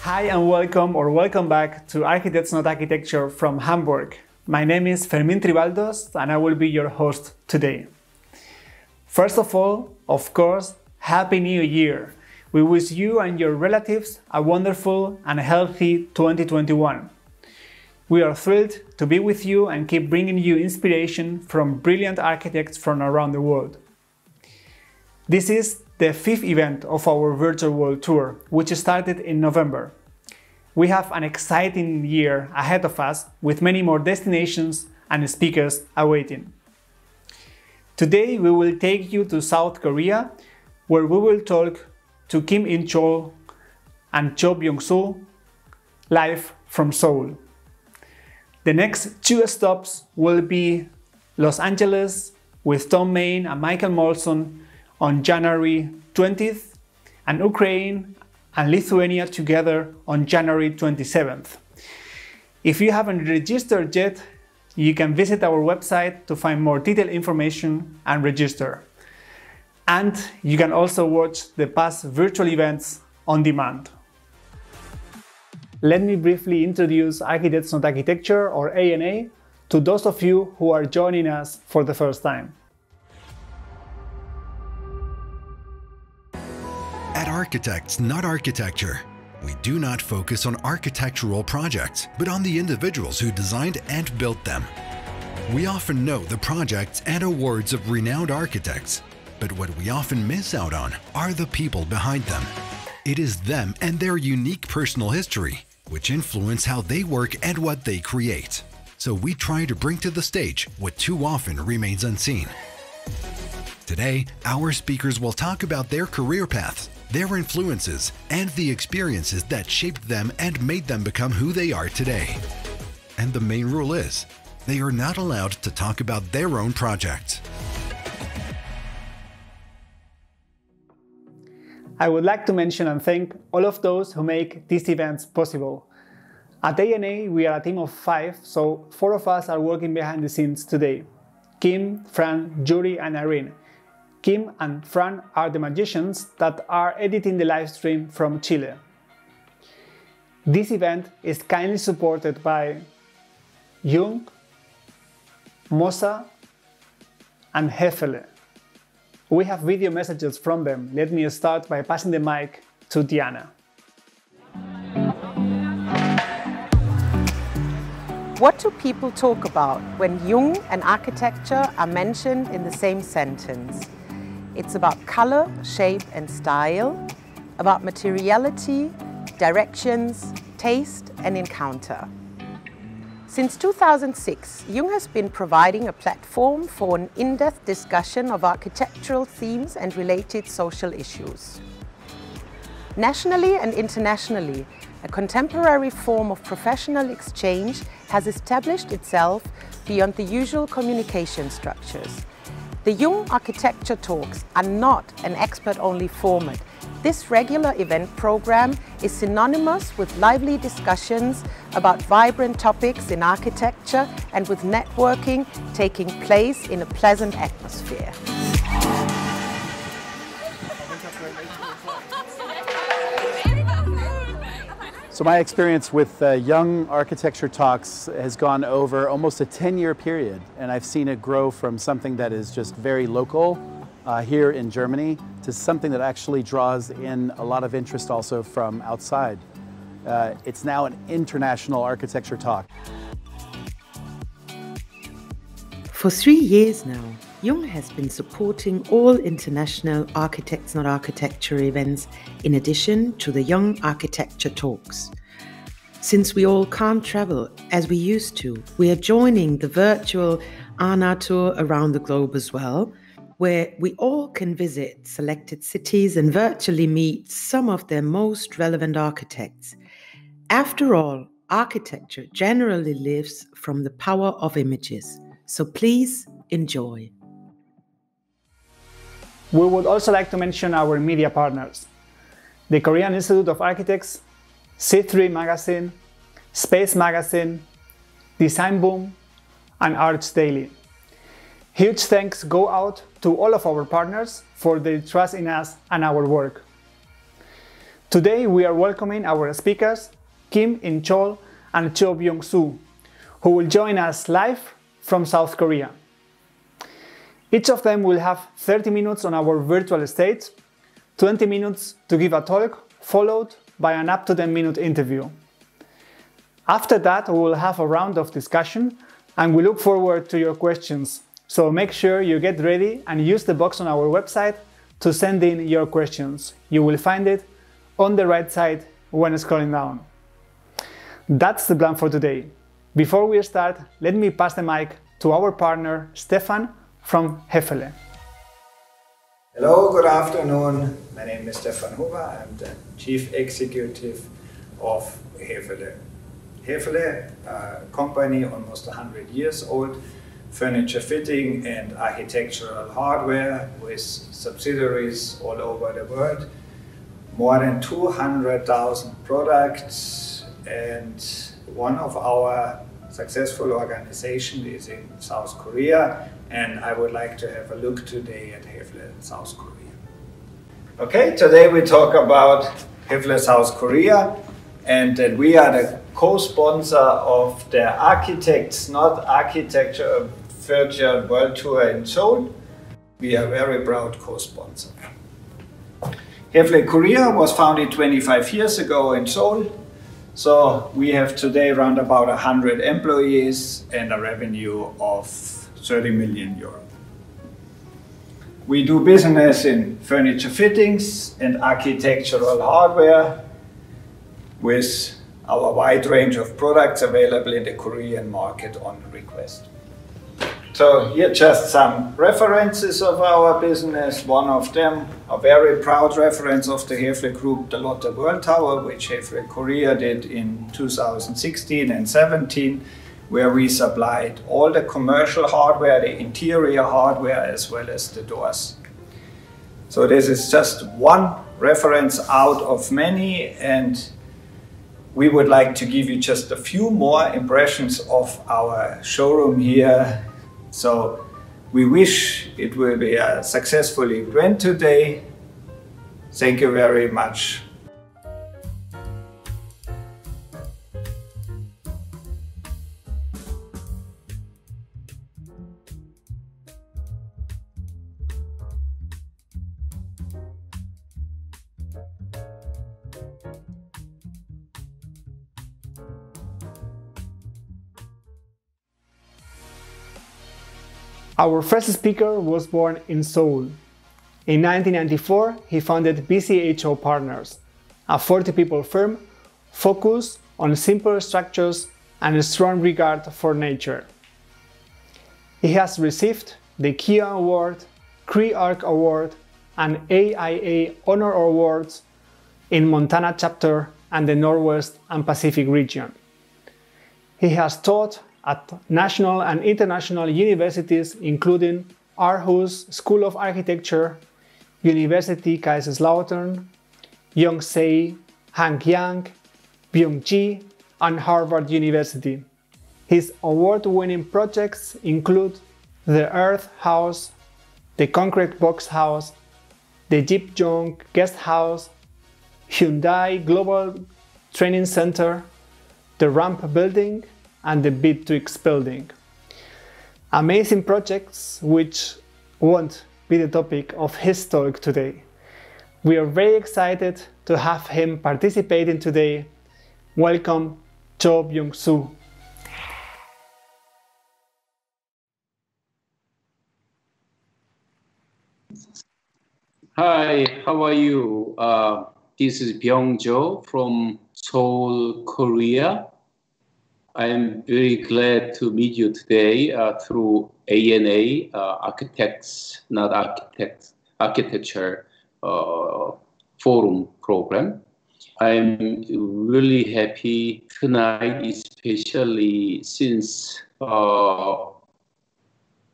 Hi and welcome or welcome back to Architects Not Architecture from Hamburg. My name is Fermín Tribaldos and I will be your host today. First of all, of course, Happy New Year! We wish you and your relatives a wonderful and healthy 2021. We are thrilled to be with you and keep bringing you inspiration from brilliant architects from around the world. This is the 5th event of our virtual world tour, which started in November. We have an exciting year ahead of us with many more destinations and speakers awaiting. Today we will take you to South Korea, where we will talk to In-cheurl and Byoung-soo live from Seoul. The next 2 stops will be Los Angeles with Tom Main and Michael Molson on January 20th, and Ukraine and Lithuania together on January 27th. If you haven't registered yet, you can visit our website to find more detailed information and register. And you can also watch the past virtual events on demand. Let me briefly introduce Architects Not Architecture, or AnA, to those of you who are joining us for the first time. At Architects Not Architecture, we do not focus on architectural projects, but on the individuals who designed and built them. We often know the projects and awards of renowned architects, but what we often miss out on are the people behind them. It is them and their unique personal history which influence how they work and what they create. So we try to bring to the stage what too often remains unseen. Today, our speakers will talk about their career paths, their influences, and the experiences that shaped them and made them become who they are today. And the main rule is, they are not allowed to talk about their own projects. I would like to mention and thank all of those who make these events possible. At AnA, we are a team of 5, so 4 of us are working behind the scenes today. Kim, Fran, Yuri, and Irene. Kim and Fran are the magicians that are editing the live stream from Chile. This event is kindly supported by Jung, Mosa, and Hefele. We have video messages from them. Let me start by passing the mic to Diana. What do people talk about when Jung and architecture are mentioned in the same sentence? It's about color, shape and style, about materiality, directions, taste and encounter. Since 2006, Jung has been providing a platform for an in-depth discussion of architectural themes and related social issues. Nationally and internationally, a contemporary form of professional exchange has established itself beyond the usual communication structures. The Jung Architecture Talks are not an expert-only format. This regular event program is synonymous with lively discussions about vibrant topics in architecture and with networking taking place in a pleasant atmosphere. So my experience with Jung Architecture Talks has gone over almost a 10-year period, and I've seen it grow from something that is just very local here in Germany to something that actually draws in a lot of interest also from outside. It's now an international architecture talk. For 3 years now, Jung has been supporting all international Architects Not Architecture events in addition to the Jung Architecture Talks. Since we all can't travel as we used to, we are joining the virtual AnA tour around the globe as well, where we all can visit selected cities and virtually meet some of their most relevant architects. After all, architecture generally lives from the power of images, so please enjoy. We would also like to mention our media partners: the Korean Institute of Architects, C3 Magazine, Space Magazine, Design Boom, and Arts Daily. Huge thanks go out to all of our partners for their trust in us and our work. Today we are welcoming our speakers, Kim In-cheurl and Byoung-soo, who will join us live from South Korea. Each of them will have 30 minutes on our virtual stage, 20 minutes to give a talk, followed by an up to 10-minute interview. After that, we will have a round of discussion and we look forward to your questions. So make sure you get ready and use the box on our website to send in your questions. You will find it on the right side when scrolling down. That's the plan for today. Before we start, let me pass the mic to our partner Stefan from Hefele. Hello, good afternoon. My name is Stefan Huber. I'm the Chief Executive of Hefele. Hefele, a company almost 100 years old, furniture fitting and architectural hardware with subsidiaries all over the world. More than 200,000 products, and one of our successful organizations is in South Korea, and I would like to have a look today at Hefele South Korea. Okay, today we talk about Hefele South Korea, and that we are the co-sponsor of the Architects Not Architecture Virtual World Tour in Seoul. We are very proud co-sponsor. Hefele Korea was founded 25 years ago in Seoul. So we have today around about 100 employees and a revenue of 30 million euro. We do business in furniture fittings and architectural hardware with our wide range of products available in the Korean market on request. So here just some references of our business. One of them, a very proud reference of the Hefele Group, the Lotte World Tower, which Hefele Korea did in 2016 and 17, where we supplied all the commercial hardware, the interior hardware, as well as the doors. So this is just one reference out of many, and we would like to give you just a few more impressions of our showroom here. So we wish it will be a successful event today. Thank you very much. Our first speaker was born in Seoul. In 1994, he founded BCHO Partners, a 40-people firm focused on simple structures and a strong regard for nature. He has received the Kia Award, CREARC Award, and AIA Honor Awards in Montana chapter and the Northwest and Pacific region. He has taught at national and international universities including Aarhus School of Architecture, University Kaiserslautern, Yonsei, Hanyang, Byoung-soo, and Harvard University. His award-winning projects include the Earth House, the Concrete Box House, the Jeepjong Guest House, Hyundai Global Training Center, the Ramp Building, and the Bit2X building. Amazing projects which won't be the topic of his talk today. We are very excited to have him participating today. Welcome, Byoung-soo. Hi, how are you? This is Byoung-soo from Seoul, Korea. I am very glad to meet you today through AnA, Architects Not Architecture Forum program. I'm really happy tonight, especially since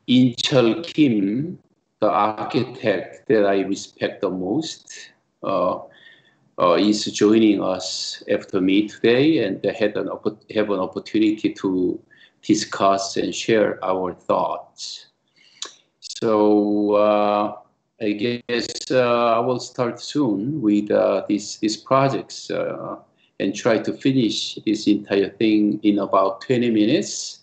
In-cheurl Kim, the architect that I respect the most, is joining us after me today, and have an opportunity to discuss and share our thoughts. So I guess I will start soon with these projects and try to finish this entire thing in about 20 minutes.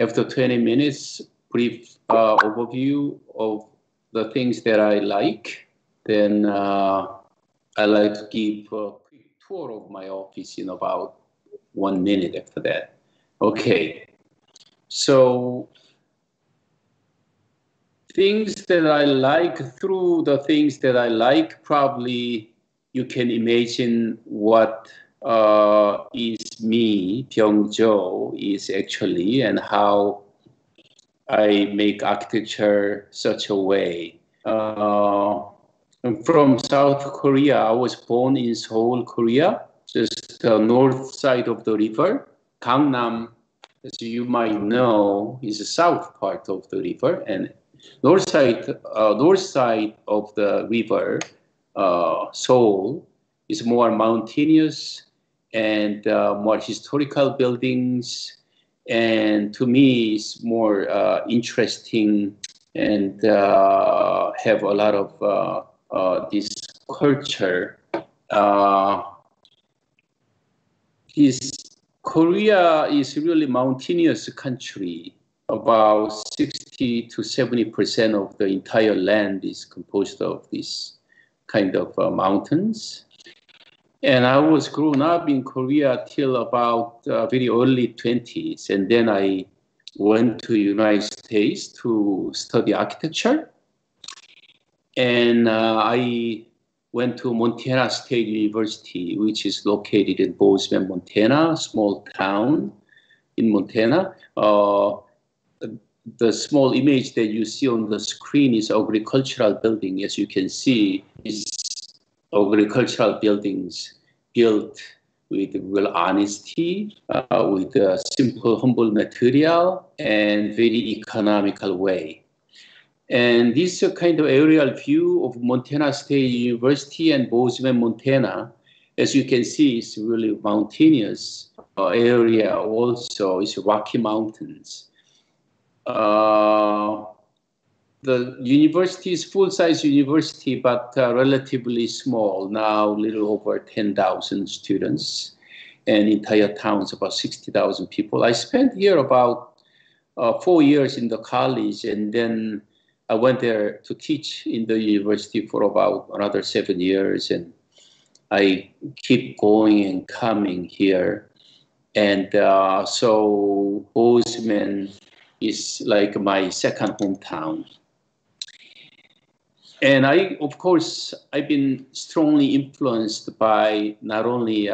After 20 minutes, brief overview of the things that I like. Then I like to give a quick tour of my office in about 1 minute after that. Okay, so things that I like, through the things that I like, probably you can imagine what is me, Byoung-soo, is actually, and how I make architecture such a way. I'm from South Korea. I was born in Seoul, Korea, just the north side of the river. Gangnam, as you might know, is the south part of the river, and north side of the river, Seoul, is more mountainous and more historical buildings, and to me, it's more interesting and have a lot of this culture. Korea is really mountainous country. About 60 to 70% of the entire land is composed of this kind of mountains. And I was grown up in Korea till about very early 20s. And then I went to United States to study architecture. And I went to Montana State University, which is located in Bozeman, Montana, small town in Montana. The small image that you see on the screen is agricultural building. As you can see, it's agricultural buildings built with real honesty, with a simple, humble material, and very economical way. And this kind of aerial view of Montana State University and Bozeman, Montana, as you can see, is really mountainous area. Also, it's Rocky Mountains. The university is full-size university, but relatively small. Now, a little over 10,000 students, and entire town's about 60,000 people. I spent here about 4 years in the college, and then I went there to teach in the university for about another 7 years, and I keep going and coming here. And so Bozeman is like my second hometown. And of course, I've been strongly influenced by not only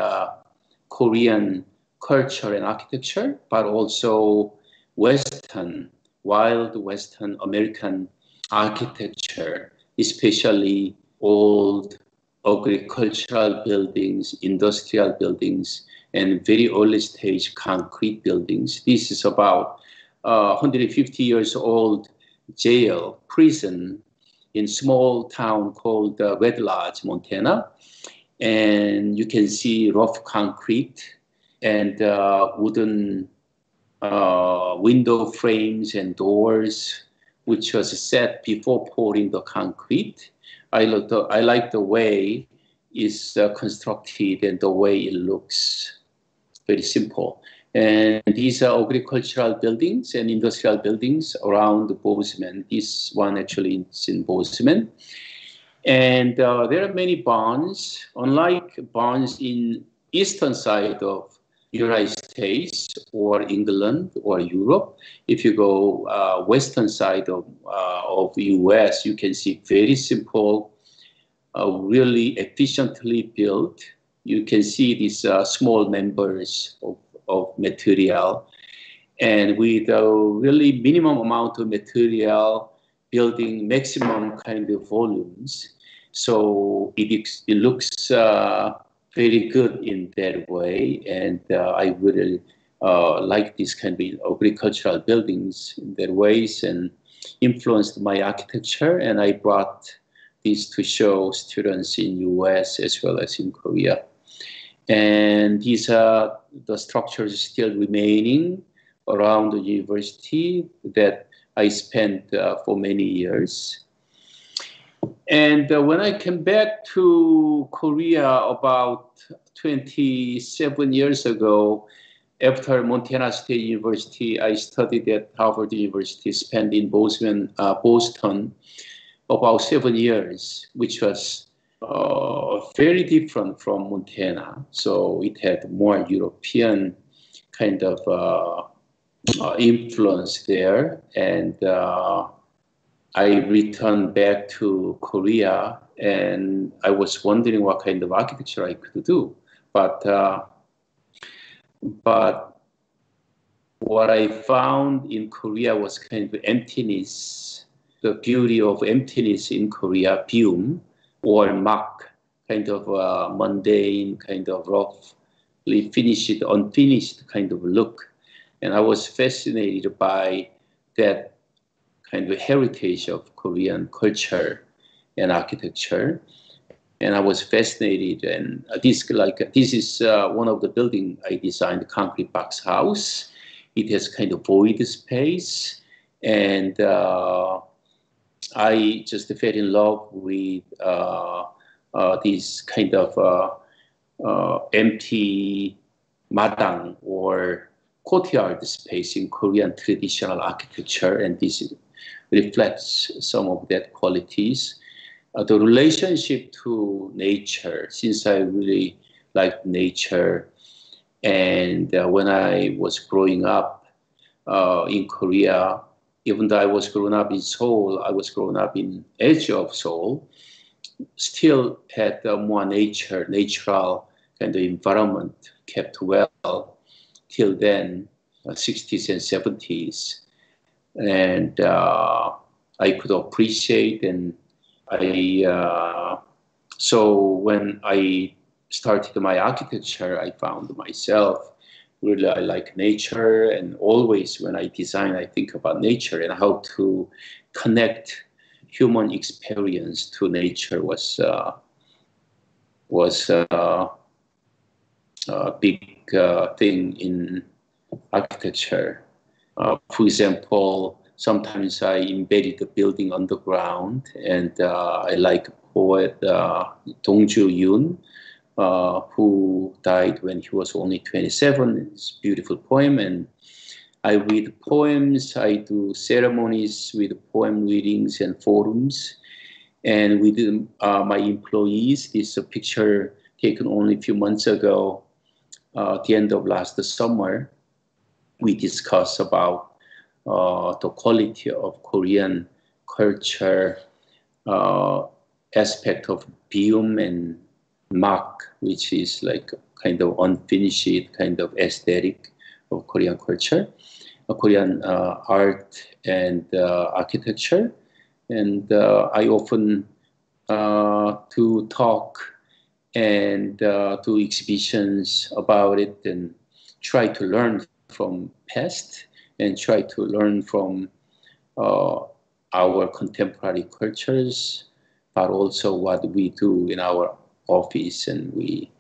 Korean culture and architecture, but also wild Western American architecture, especially old agricultural buildings, industrial buildings, and very early stage concrete buildings. This is about 150 years old jail, prison in small town called Red Lodge, Montana. And you can see rough concrete and wooden window frames and doors, which was set before pouring the concrete. I like the way it's constructed and the way it looks. Very simple. And these are agricultural buildings and industrial buildings around Bozeman. This one actually is in Bozeman. And there are many barns. Unlike barns in eastern side of United States or England or Europe, if you go western side of US, you can see very simple, really efficiently built. You can see these small members of material, and with a really minimum amount of material, building maximum kind of volumes. So it looks very good in that way, and I really like this kind of agricultural buildings in their ways, and influenced my architecture, and I brought these to show students in US as well as in Korea. And these are the structures still remaining around the university that I spent for many years. And when I came back to Korea about 27 years ago, after Montana State University, I studied at Harvard University, spent in Boston about 7 years, which was very different from Montana. So it had more European kind of influence there. And I returned back to Korea, and I was wondering what kind of architecture I could do. But what I found in Korea was kind of emptiness, the beauty of emptiness in Korea, Byum, or mak, kind of mundane, kind of roughly finished, unfinished kind of look. And I was fascinated by that kind of heritage of Korean culture and architecture. And I was fascinated. And this is one of the buildings I designed, the concrete box house. It has kind of void space. And I just fell in love with this kind of empty madang or courtyard space in Korean traditional architecture, and this reflects some of that qualities. The relationship to nature, since I really like nature, and when I was growing up in Korea, even though I was growing up in Seoul, I was growing up in edge of Seoul, still had more natural kind of environment kept well till then, 60s and 70s. And I could appreciate, and so when I started my architecture, I found myself really, I like nature, and always when I design, I think about nature and how to connect human experience to nature was a big thing in architecture. For example, sometimes I embedded the building underground, and I like poet Dong-ju Yoon, who died when he was only 27. It's a beautiful poem, and I read poems, I do ceremonies with poem readings and forums, and with my employees. This is a picture taken only a few months ago, at the end of last summer. We discuss about the quality of Korean culture, aspect of Byum and mak, which is like kind of unfinished kind of aesthetic of Korean culture, Korean art and architecture. And I often do talk and do exhibitions about it, and try to learn from past and try to learn from our contemporary cultures, but also what we do in our office, and we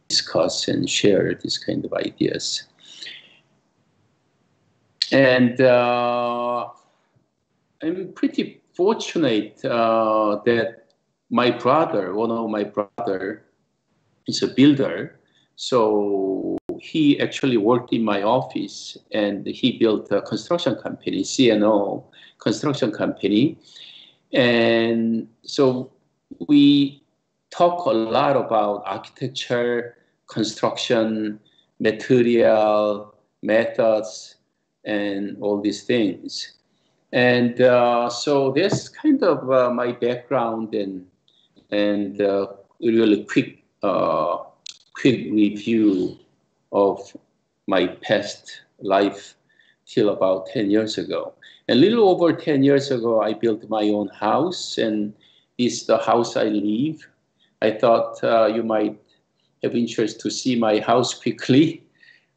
discuss and share these kind of ideas. And I'm pretty fortunate that my brother, one of my brother, is a builder. So he actually worked in my office, and he built a construction company, CNO construction company. And so we talk a lot about architecture, construction, material, methods, and all these things. And so that's kind of my background, and really quick review of my past life till about 10 years ago. A little over 10 years ago, I built my own house, and this is the house I live. I thought you might have interest to see my house quickly.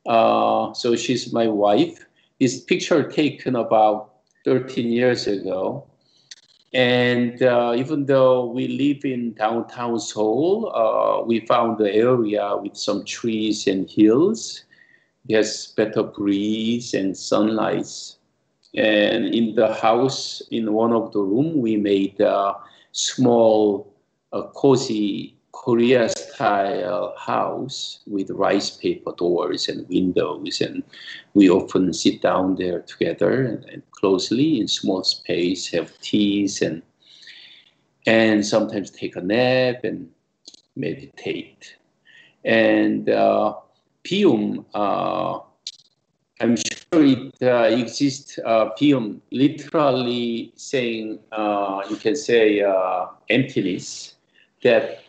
So she's my wife. This picture taken about 13 years ago. And even though we live in downtown Seoul, we found the area with some trees and hills. There's better breeze and sunlight. And in the house, in one of the rooms, we made small, cozy Korea-style house with rice paper doors and windows, and we often sit down there together and closely in small space, have teas and sometimes take a nap and meditate. And Byoung, I'm sure it exists. Byoung, literally saying, you can say emptiness, that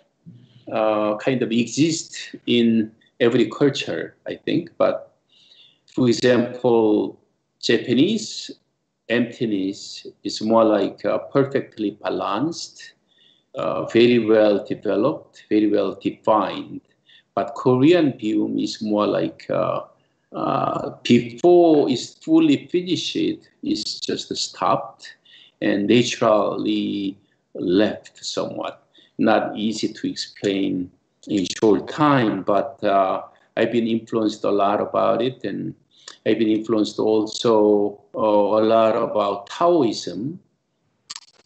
kind of exists in every culture, I think. But for example, Japanese emptiness is more like perfectly balanced, very well developed, very well defined. But Korean Byoung is more like before it's fully finished, it's just stopped and naturally left somewhat. Not easy to explain in short time, but I've been influenced a lot about it, and I've been influenced also a lot about Taoism.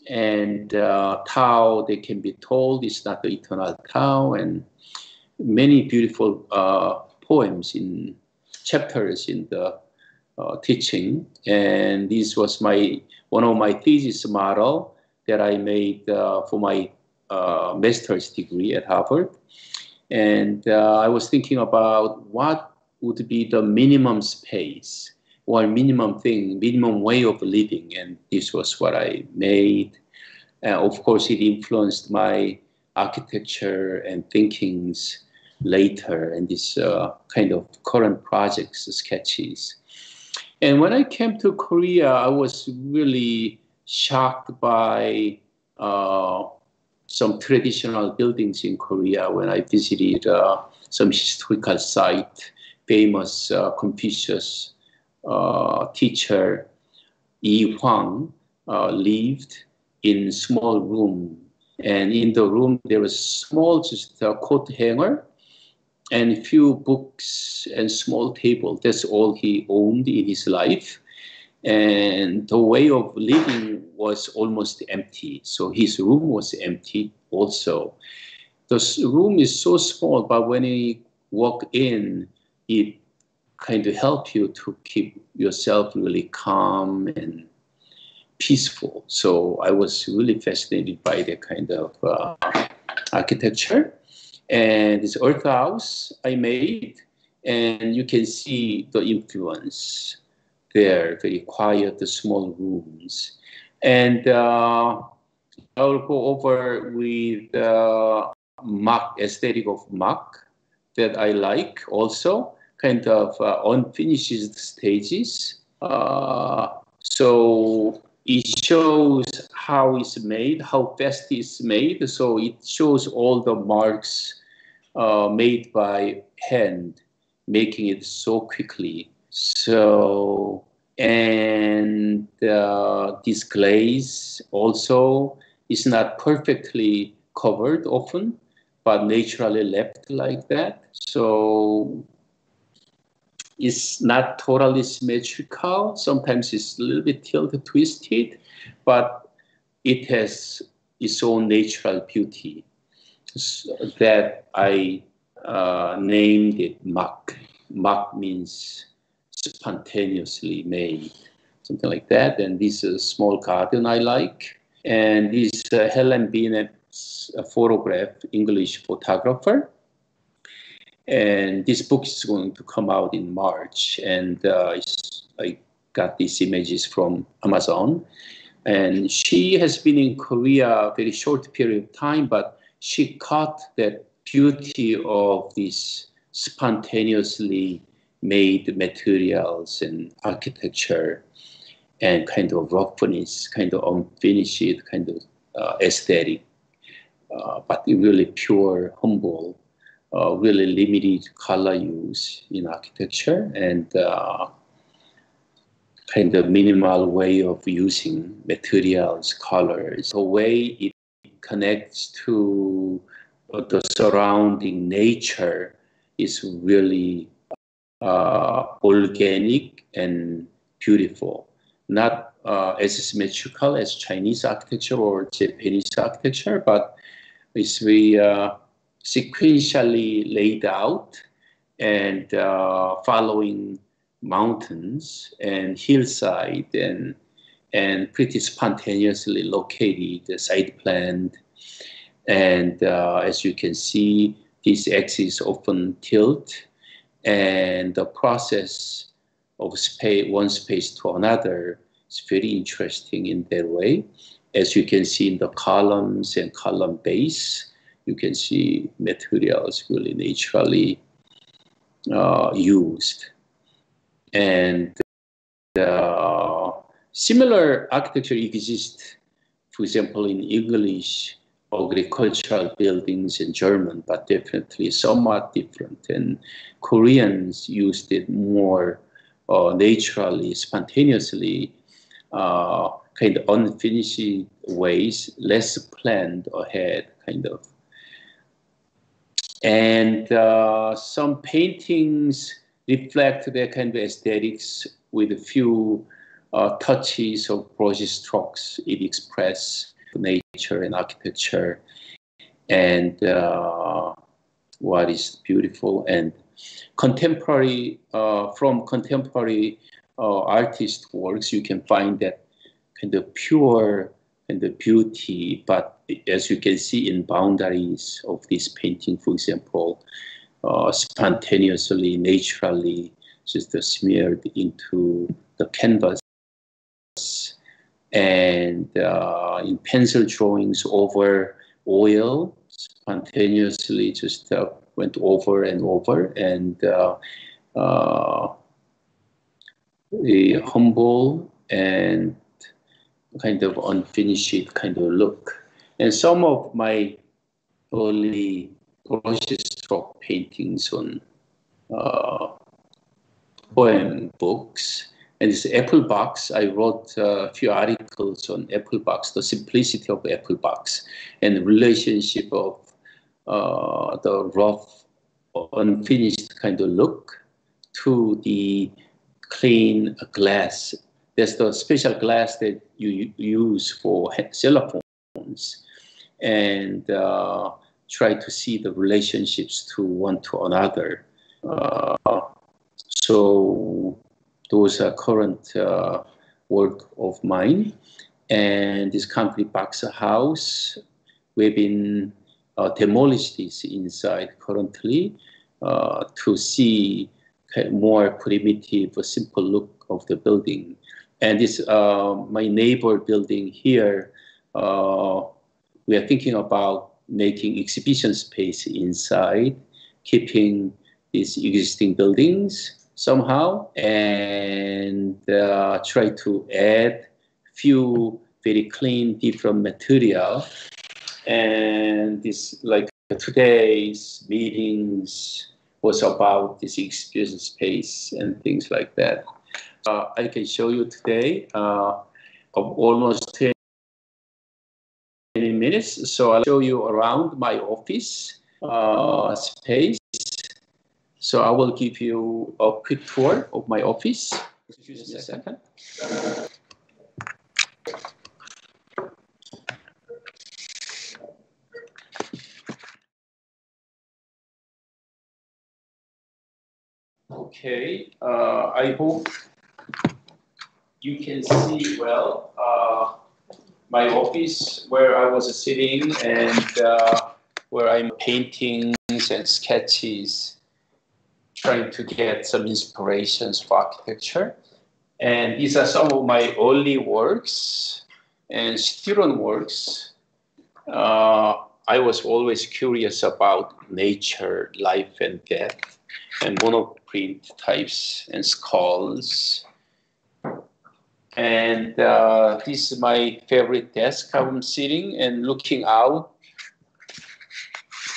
And Tao, they can be told, is not the eternal Tao, and many beautiful poems in chapters in the teaching. And this was one of my thesis model that I made for my master's degree at Harvard. And I was thinking about what would be the minimum space or minimum thing, minimum way of living. And this was what I made. Of course, it influenced my architecture and thinkings later, and this kind of current projects, sketches. And when I came to Korea, I was really shocked by some traditional buildings in Korea when I visited some historical site. Famous Confucius teacher Yi Hwang lived in small room, and in the room there was small just coat hanger and few books and small table. That's all he owned in his life. And the way of living was almost empty. So his room was empty also. The room is so small, but when you walk in, it kind of helps you to keep yourself really calm and peaceful. So I was really fascinated by that kind of architecture. And this earth house I made, and you can see the influence there, very quiet, the small rooms. And I'll go over with Mach, aesthetic of Mach that I like also, kind of unfinished stages. So it shows how it's made, how fast it's made. So it shows all the marks made by hand, making it so quickly. So, and this glaze also is not perfectly covered often, but naturally left like that. So it's not totally symmetrical. Sometimes it's a little bit tilted, twisted, but it has its own natural beauty that I named it Mach. Mach means spontaneously made, something like that. And this is a small garden I like. And this Helen Bennett's photograph, English photographer. And this book is going to come out in March. And I got these images from Amazon. And she has been in Korea a very short period of time, but she caught that beauty of these spontaneously made materials and architecture and kind of roughness, kind of unfinished, kind of aesthetic, but really pure, humble, really limited color use in architecture, and kind of minimal way of using materials, colors. The way it connects to the surrounding nature is really organic and beautiful. Not as symmetrical as Chinese architecture or Japanese architecture, but it's very sequentially laid out and following mountains and hillside and pretty spontaneously located, side planned. And as you can see, these axes often tilt, and the process of one space to another is very interesting in that way. As you can see in the columns and column base, you can see materials really naturally used. And similar architecture exists, for example, in English agricultural buildings in German, but definitely somewhat different. And Koreans used it more naturally, spontaneously, kind of unfinished ways, less planned ahead, kind of. And some paintings reflect their kind of aesthetics with a few touches of brush strokes. It expresses nature and architecture and what is beautiful. And contemporary, from contemporary artist works, you can find that kind of pure and the beauty, but as you can see in boundaries of this painting, for example, spontaneously, naturally, just smeared into the canvas. And in pencil drawings over oil, spontaneously just went over and over, and a humble and kind of unfinished kind of look. And some of my early brushstroke paintings on poem books. And this apple box, I wrote a few articles on apple box, the simplicity of apple box, and the relationship of the rough, unfinished kind of look to the clean glass. That's the special glass that you use for cell phones, and try to see the relationships to one to another. So those are current work of mine. And this concrete box house, we've been demolished this inside currently to see more primitive, simple look of the building. And this, my neighbor building here, we are thinking about making exhibition space inside, keeping these existing buildings somehow, and try to add few very clean, different material. And this, like today's meetings was about this exhibition space and things like that. I can show you today of almost 10 minutes. So I'll show you around my office space. So I will give you a quick tour of my office. Excuse me a second. Okay, I hope you can see well my office where I was sitting and where I'm paintings and sketches, trying to get some inspirations for architecture. And these are some of my early works and student works. I was always curious about nature, life and death, and monoprint types and skulls. And this is my favorite desk. I'm sitting and looking out.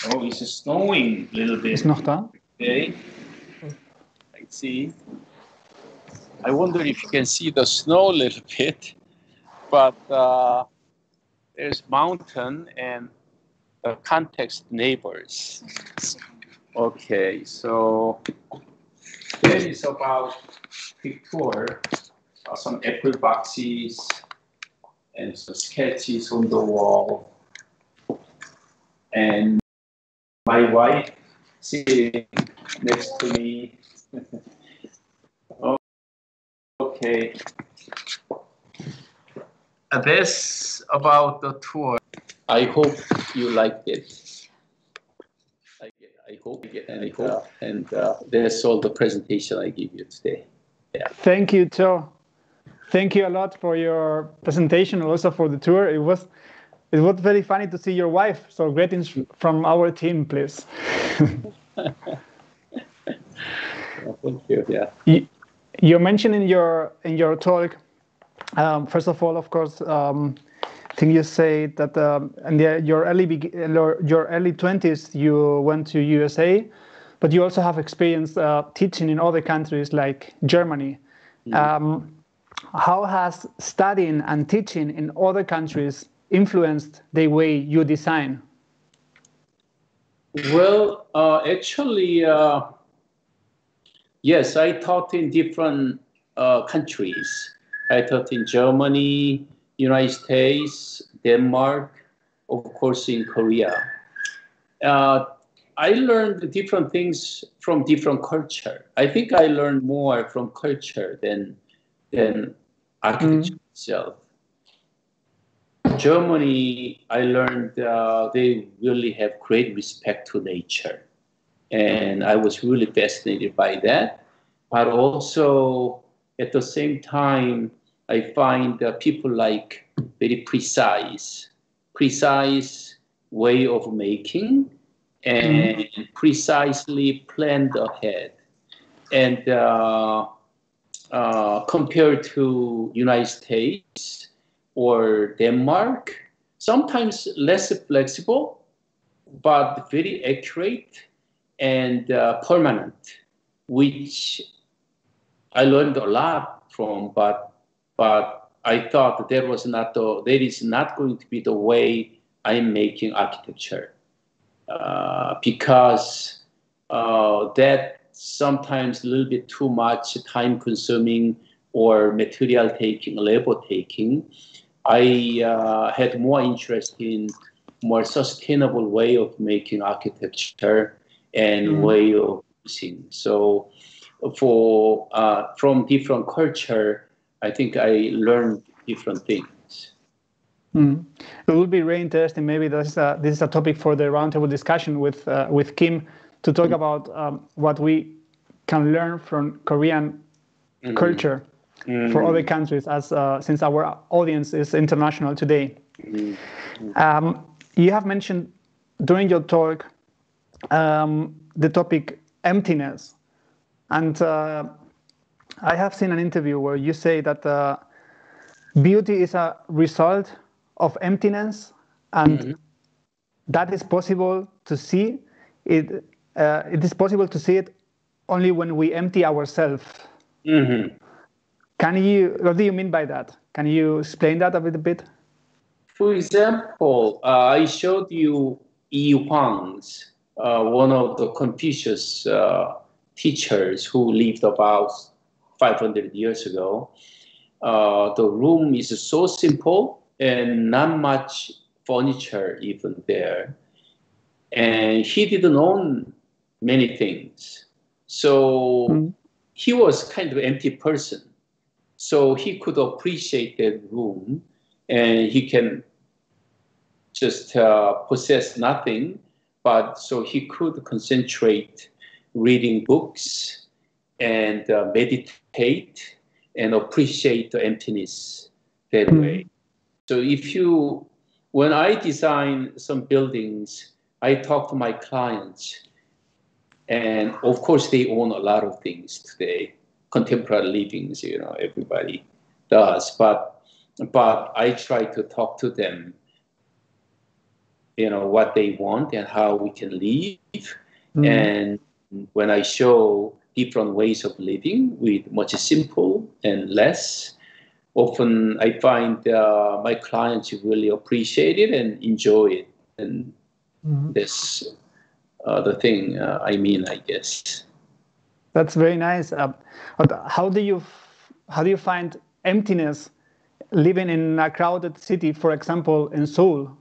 Oh, it's snowing a little bit. Ist noch da? Okay. I see. I wonder if you can see the snow a little bit, but there's mountain and the context neighbors. Okay, so that is about quick tour some apple boxes and some sketches on the wall. And my wife sitting next to me. Okay. That's about the tour. I hope you liked it. I hope, and that's all the presentation I give you today. Yeah. Thank you, Joe. Thank you a lot for your presentation and also for the tour. It was very funny to see your wife. So greetings from our team, please. Thank you. Yeah. You mentioned in your talk, first of all, of course, I think you say that in your early 20s you went to USA, but you also have experience teaching in other countries like Germany. Mm-hmm. How has studying and teaching in other countries influenced the way you design? Well, actually, yes, I taught in different countries. I taught in Germany, United States, Denmark, of course in Korea. I learned different things from different culture. I think I learned more from culture than architecture itself. Germany, I learned they really have great respect to nature. And I was really fascinated by that. But also, at the same time, I find people like very precise way of making and precisely planned ahead. And compared to United States or Denmark, sometimes less flexible, but very accurate and permanent, which I learned a lot from, but I thought that is not going to be the way I'm making architecture, because that sometimes a little bit too much time consuming or material taking, labor taking. I had more interest in more sustainable way of making architecture and way of using. So from different culture, I think I learned different things. It will be very interesting. Maybe this is a topic for the roundtable discussion with Kim to talk about what we can learn from Korean culture for other countries, as since our audience is international today. You have mentioned during your talk the topic emptiness, and I have seen an interview where you say that beauty is a result of emptiness, and that is possible to see it. It is possible to see it only when we empty ourselves. What do you mean by that? Can you explain that a little bit? For example, I showed you Yi Huang's, one of the Confucius teachers who lived about 500 years ago. The room is so simple and not much furniture even there. And he didn't own many things. So he was kind of an empty person. So he could appreciate that room, and he can just possess nothing, but so he could concentrate reading books and meditate and appreciate the emptiness that way. So when I design some buildings, I talk to my clients, and of course they own a lot of things today, contemporary livings, everybody does, but I try to talk to them, what they want and how we can live. And when I show different ways of living with much simple and less, often I find my clients really appreciate it and enjoy it. And that's the thing I mean, I guess. That's very nice. How do you find emptiness living in a crowded city, for example, in Seoul?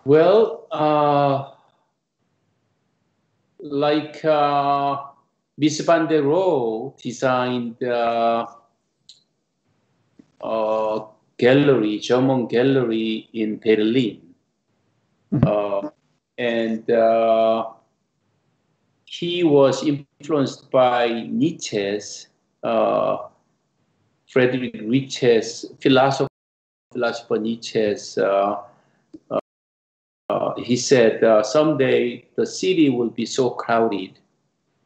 Well, like Miss Van der Rohe designed gallery, German gallery in Berlin. And he was influenced by Nietzsche's, Friedrich Nietzsche's, philosopher Nietzsche's. He said, someday the city will be so crowded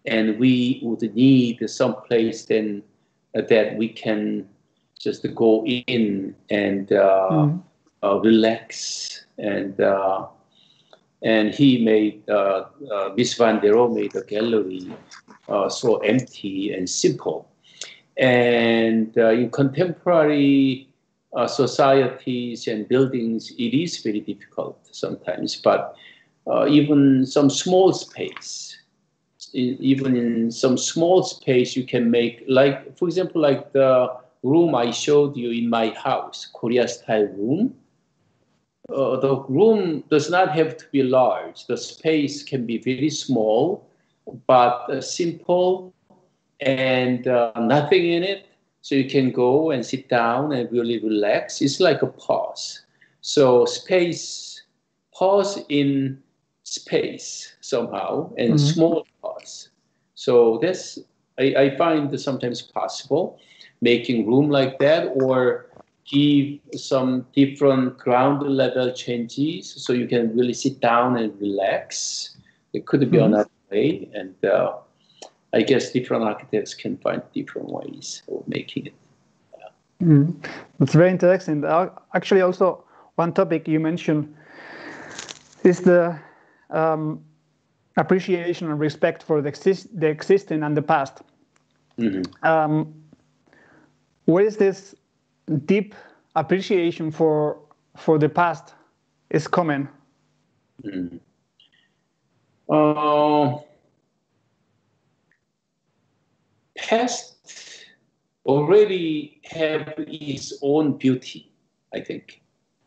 and we would need some place then that we can just go in and relax. And he made, Miss Van der Rohe made a gallery so empty and simple. And in contemporary societies and buildings, it is very difficult sometimes. But even some small space, even in some small space, you can make, like, for example, like the room I showed you in my house, Korea-style room. The room does not have to be large. The space can be very small, but simple and nothing in it. So you can go and sit down and really relax. It's like a pause. So space, pause in space somehow, and small pause. So that's, I find sometimes possible, making room like that, or give some different ground level changes so you can really sit down and relax. It could be another way. And I guess different architects can find different ways of making it. That's very interesting. Actually, also, one topic you mentioned is the appreciation and respect for the existing and the past. Where is this deep appreciation for the past is coming? Past already have its own beauty, I think.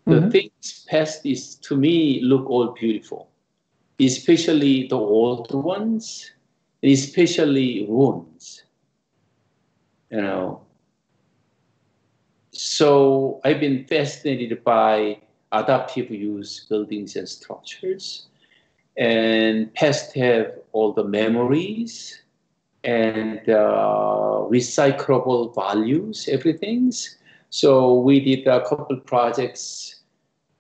The things past is, to me, look all beautiful, especially the old ones, especially ruins, you know. So I've been fascinated by adaptive use buildings and structures, and past have all the memories and recyclable values, everything. So we did a couple projects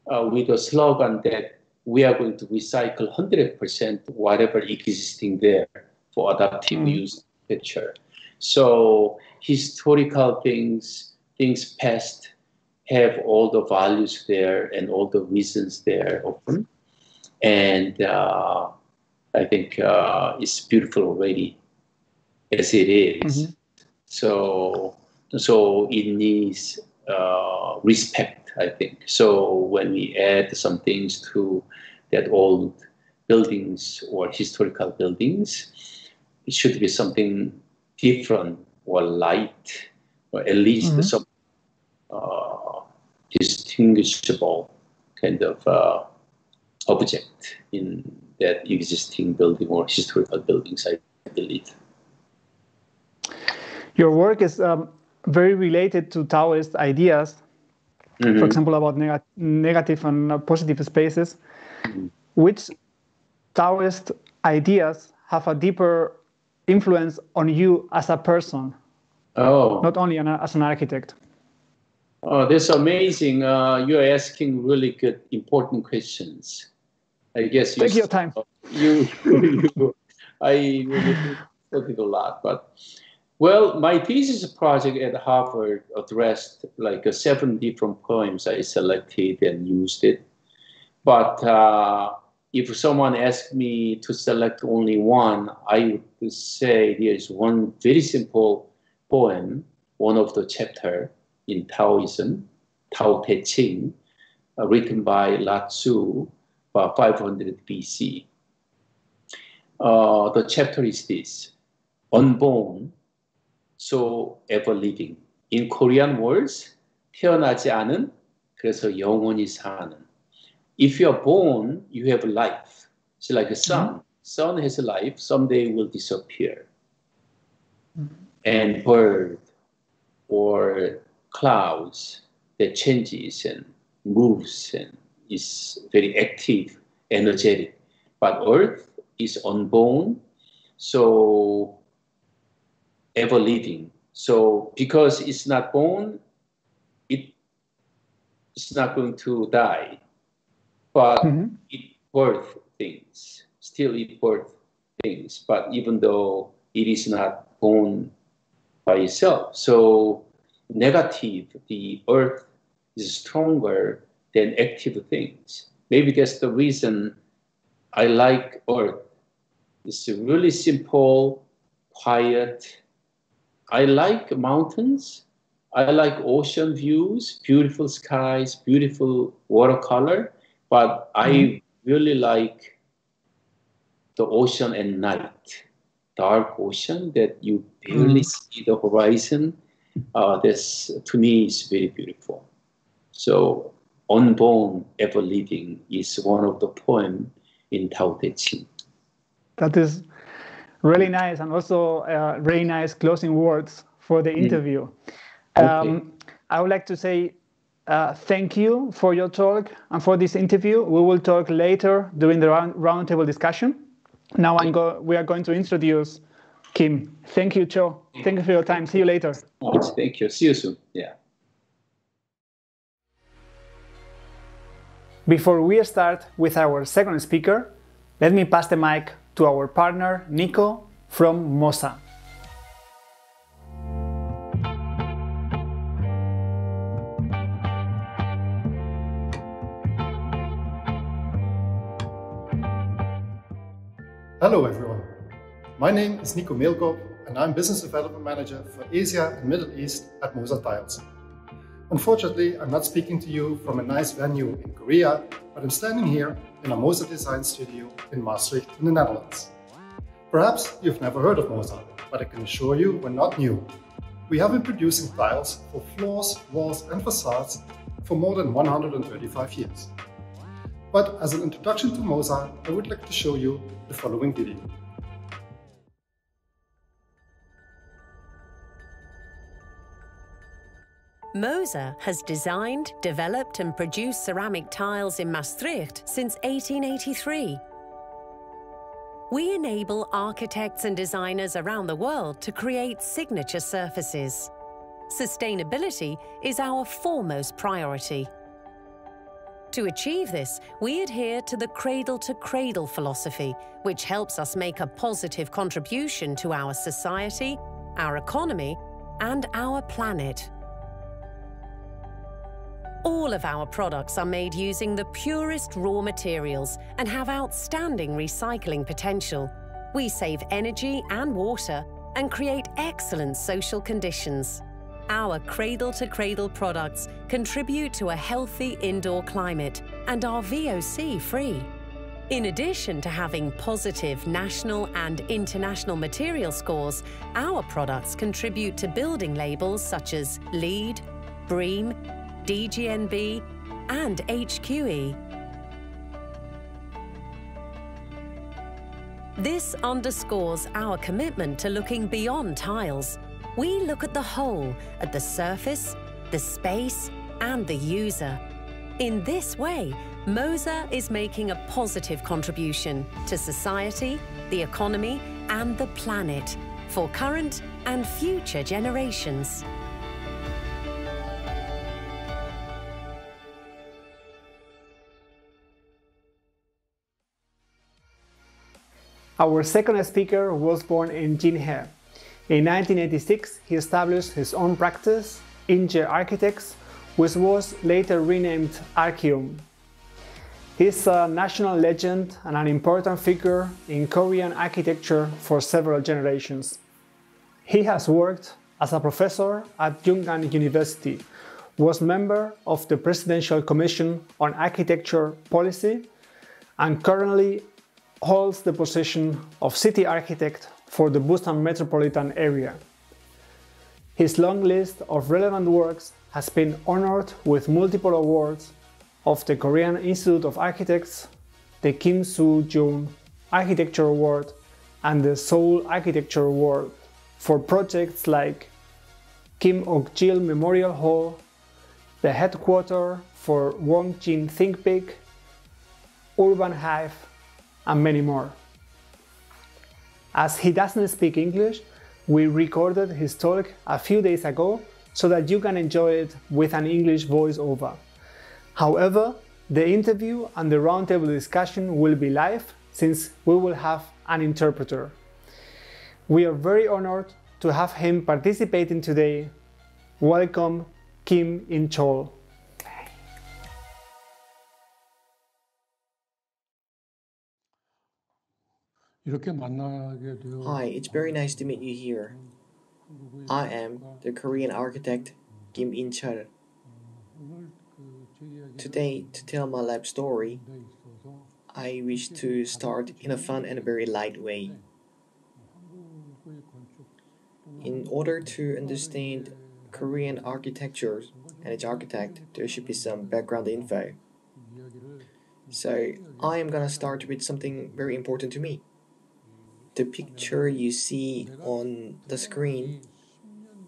with a slogan that we are going to recycle 100% whatever existing there for adaptive use architecture. So historical things past have all the values there and all the reasons there often. And I think it's beautiful already as it is. So it needs respect, I think. So when we add some things to that old buildings or historical buildings, it should be something different or light, or at least some distinguishable kind of object in that existing building or historical buildings, I believe. Your work is very related to Taoist ideas, for example, about negative and positive spaces. Which Taoist ideas have a deeper influence on you as a person, not only as an architect? Oh, that's amazing. You're asking really good, important questions. I guess take your time. I really studied a lot, but well, my thesis project at Harvard addressed like 7 different poems I selected and used it. But if someone asked me to select only one, I would say there is one very simple poem, one of the chapter in Taoism, Tao Te Ching, written by Lao-tzu about 500 BC. The chapter is this: unborn, so ever living. In Korean words, 태어나지 않은, 그래서 영원히 사는. If you are born, you have life. It's like a sun. Sun has a life, someday will disappear. And bird or clouds that changes and moves and is very active, energetic. But earth is unborn, so ever living. So because it's not born, it's not going to die. But it birth things, still it birth things. But even though it is not born by itself, so negative, the earth is stronger than active things. Maybe that's the reason I like earth. It's really simple, quiet. I like mountains. I like ocean views, beautiful skies, beautiful watercolor. But I really like the ocean at night, dark ocean that you barely see the horizon. This, to me, is very beautiful. So, unborn, ever living is one of the poems in Tao Te Ching. That is really nice, and also really nice closing words for the interview. Okay. I would like to say thank you for your talk and for this interview. We will talk later during the roundtable discussion. Now we are going to introduce Kim. Thank you, Cho. Thank you for your time. See you later. Thank you. See you soon. Yeah. Before we start with our second speaker, let me pass the mic to our partner, Nico, from MOSA. Hello everyone, my name is Nico Meelkop and I'm Business Development Manager for Asia and Middle East at MOSA Tiles. Unfortunately, I'm not speaking to you from a nice venue in Korea, but I'm standing here in a MOSA design studio in Maastricht in the Netherlands. Perhaps you've never heard of MOSA, but I can assure you we're not new. We have been producing tiles for floors, walls and facades for more than 135 years. But as an introduction to MOSA, I would like to show you the following video. MOSA has designed, developed and produced ceramic tiles in Maastricht since 1883. We enable architects and designers around the world to create signature surfaces. Sustainability is our foremost priority. To achieve this, we adhere to the cradle-to-cradle philosophy, which helps us make a positive contribution to our society, our economy, and our planet. All of our products are made using the purest raw materials and have outstanding recycling potential. We save energy and water and create excellent social conditions. Our cradle-to-cradle products contribute to a healthy indoor climate and are VOC-free. In addition to having positive national and international material scores, our products contribute to building labels such as LEED, BREEAM, DGNB, and HQE. This underscores our commitment to looking beyond tiles. We look at the whole, at the surface, the space, and the user. In this way, MOSA is making a positive contribution to society, the economy, and the planet for current and future generations. Our second speaker was born in Jinhae. In 1986, he established his own practice, In-cheurl Architects, which was later renamed Archeum. He's a national legend and an important figure in Korean architecture for several generations. He has worked as a professor at Yunnan University, was member of the Presidential Commission on Architecture Policy, and currently holds the position of city architect for the Busan metropolitan area. His long list of relevant works has been honored with multiple awards of the Korean Institute of Architects, the Kim Soo-jung Architecture Award, and the Seoul Architecture Award for projects like Kim Ok-jil Memorial Hall, the headquarters for Wong Jin Think Big, Urban Hive, and many more. As he doesn't speak English, we recorded his talk a few days ago so that you can enjoy it with an English voiceover. However, the interview and the roundtable discussion will be live since we will have an interpreter. We are very honored to have him participating today. Welcome, Kim In-cheurl. Hi, it's very nice to meet you here. I am the Korean architect Kim In-cheurl. Today, to tell my life story, I wish to start in a fun and a very light way. In order to understand Korean architecture and its architect, there should be some background info. So, I am gonna start with something very important to me. The picture you see on the screen,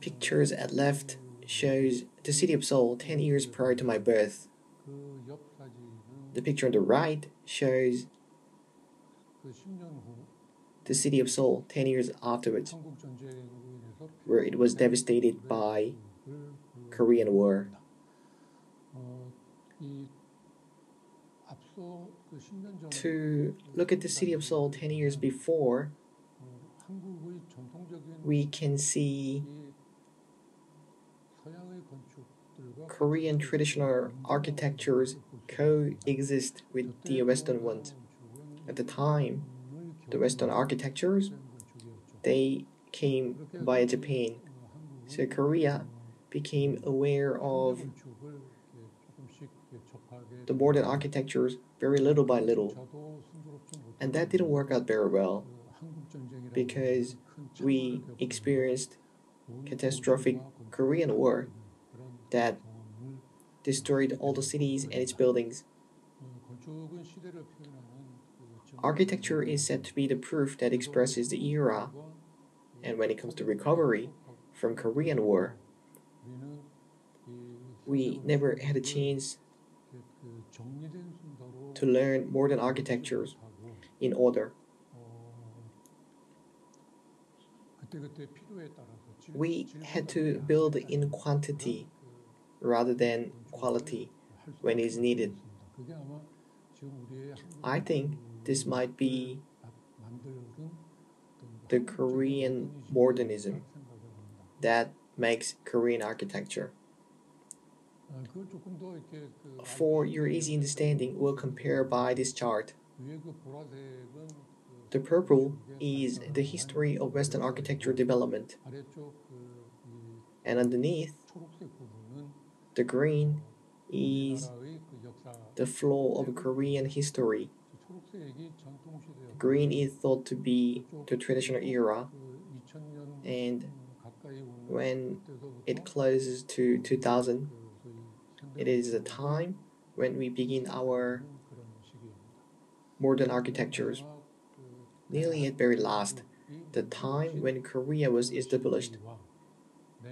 pictures at left, shows the city of Seoul 10 years prior to my birth. The picture on the right shows the city of Seoul 10 years afterwards, where it was devastated by Korean War. To look at the city of Seoul 10 years before, we can see Korean traditional architectures coexist with the Western ones. At the time, the Western architectures, they came via Japan. So Korea became aware of the modern architectures very little by little. And that didn't work out very well because we experienced catastrophic Korean War that destroyed all the cities and its buildings. Architecture is said to be the proof that expresses the era, and when it comes to recovery from Korean War, we never had a chance to learn modern architectures in order. We had to build in quantity rather than quality when it's needed. I think this might be the Korean modernism that makes Korean architecture. For your easy understanding, we'll compare by this chart. The purple is the history of Western architecture development, and underneath, the green is the flow of Korean history. Green is thought to be the traditional era, and when it closes to 2000, it is the time when we begin our modern architectures. Nearly at very last, the time when Korea was established,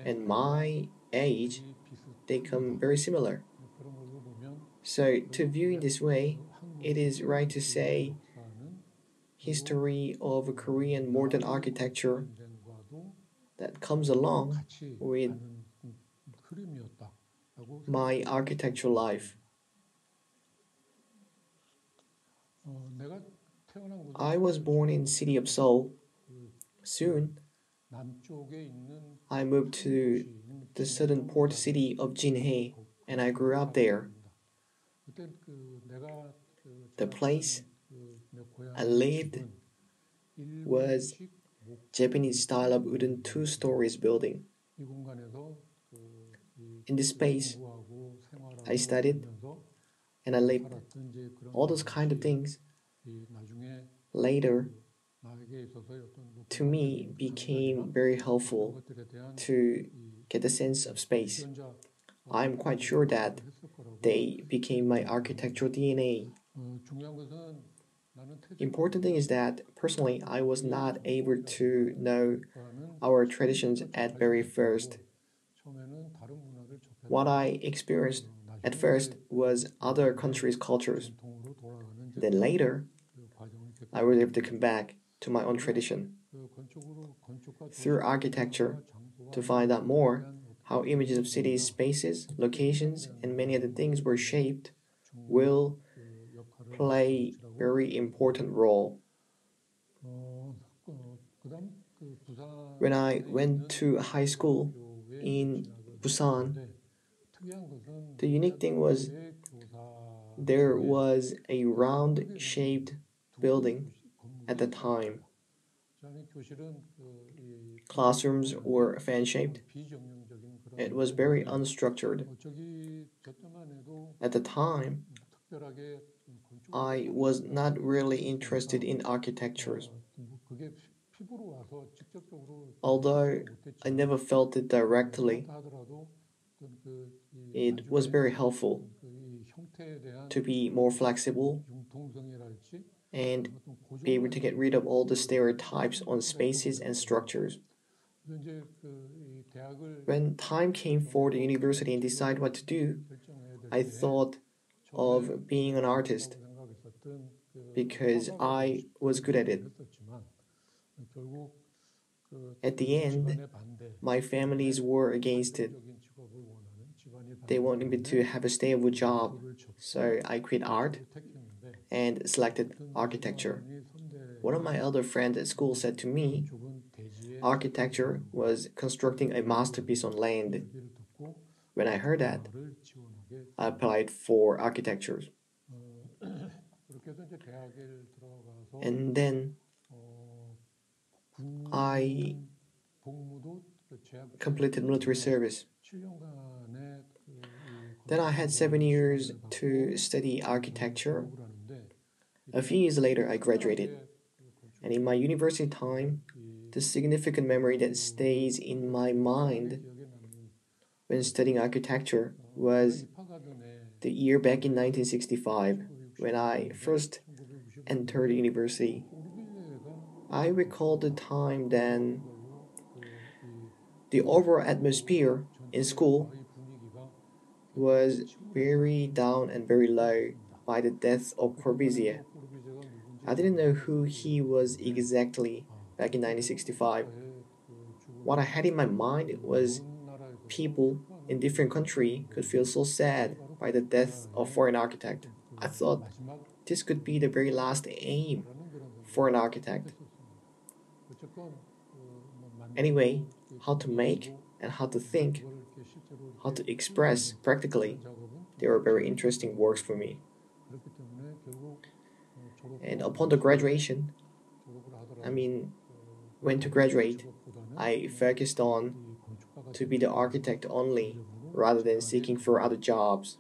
and my age, they come very similar. So to view in this way, it is right to say history of Korean modern architecture that comes along with my architectural life. I was born in the city of Seoul. Soon, I moved to the southern port city of Jinhae, and I grew up there. The place I lived was Japanese style of wooden 2 stories building. In this space, I studied and I lived. All those kind of things later to me became very helpful to get the sense of space. I'm quite sure that they became my architectural DNA. Important thing is that personally I was not able to know our traditions at very first. What I experienced at first was other countries' cultures. Then later, I was able to come back to my own tradition. Through architecture, to find out more how images of cities, spaces, locations, and many other things were shaped, will play very important role. When I went to high school in Busan, the unique thing was there was a round-shaped building at the time. Classrooms were fan-shaped. It was very unstructured. At the time, I was not really interested in architectures. Although I never felt it directly, it was very helpful to be more flexible and be able to get rid of all the stereotypes on spaces and structures. When time came for the university and decide what to do, I thought of being an artist because I was good at it. At the end, my families were against it. They wanted me to have a stable job, so I quit art and selected architecture. One of my other friends at school said to me, architecture was constructing a masterpiece on land. When I heard that, I applied for architecture. And then I completed military service. Then I had 7 years to study architecture. A few years later, I graduated. And in my university time, the significant memory that stays in my mind when studying architecture was the year back in 1965 when I first entered university. I recall the time then. The overall atmosphere in school was very down and very low by the death of Corbusier. I didn't know who he was exactly back in 1965. What I had in my mind was people in different countries could feel so sad by the death of foreign architect. I thought this could be the very last aim for an architect. Anyway, how to make and how to think, how to express practically, they were very interesting works for me. And upon the graduation, when to graduate, I focused on to be the architect only rather than seeking for other jobs.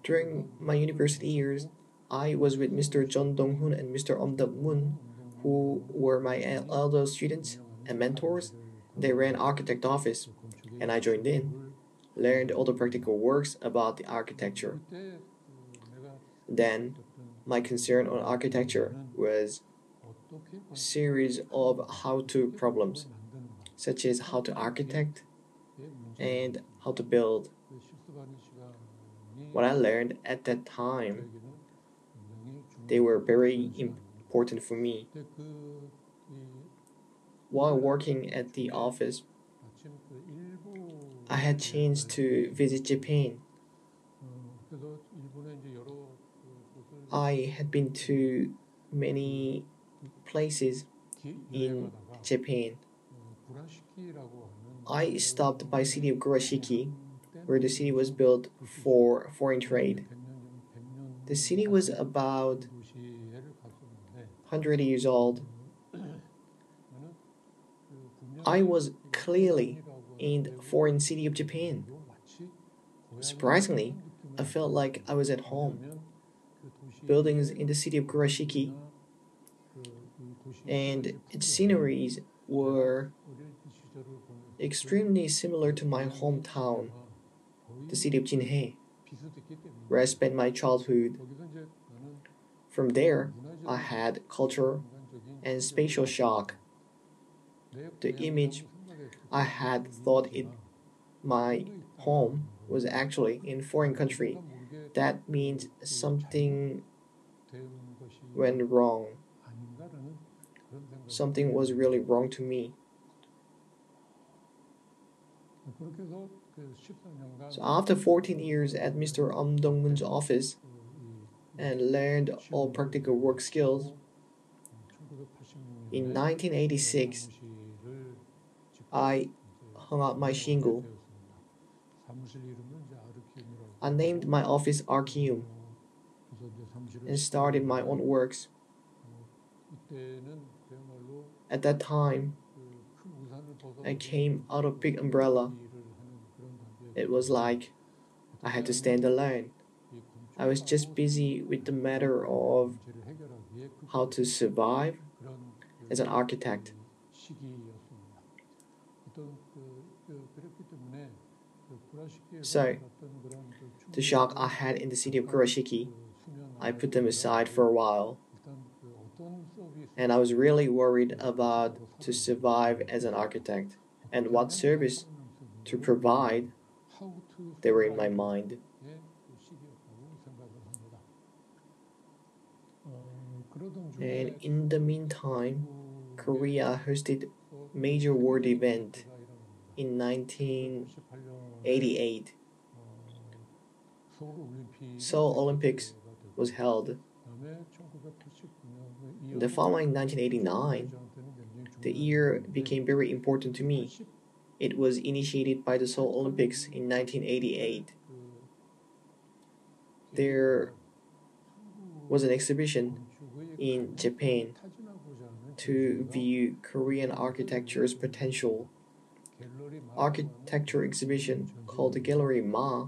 During my university years, I was with Mr. Jeon Dong-hoon and Mr. Om Dap-moon, who were my elder students and mentors. They ran architect office, and I joined in, learned all the practical works about the architecture. Then, my concern on architecture was a series of how-to problems, such as how to architect and how to build. What I learned at that time, they were very important for me. While working at the office, I had chance to visit Japan. I had been to many places in Japan. I stopped by city of Kurashiki, where the city was built for foreign trade. The city was about 100 years old. I was clearly in the foreign city of Japan. Surprisingly, I felt like I was at home. Buildings in the city of Kurashiki and its sceneries were extremely similar to my hometown, the city of Jinhae, where I spent my childhood. From there, I had culture and spatial shock. The image I had thought it my home was actually in foreign country. That means something went wrong. Something was really wrong to me. So after 14 years at Mr. Dong-moon's office and learned all practical work skills, in 1986, I hung up my shingle. I named my office Archeum and started my own works. At that time, I came out of big umbrella. It was like I had to stand alone. I was just busy with the matter of how to survive as an architect. So, the shock I had in the city of Kurashiki, I put them aside for a while. And I was really worried about to survive as an architect and what service to provide. They were in my mind. And in the meantime, Korea hosted major world event in 1988. Seoul Olympics was held. The following 1989, the year became very important to me. It was initiated by the Seoul Olympics in 1988. There was an exhibition in Japan to view Korean architecture's potential. Architecture exhibition called the Gallery Ma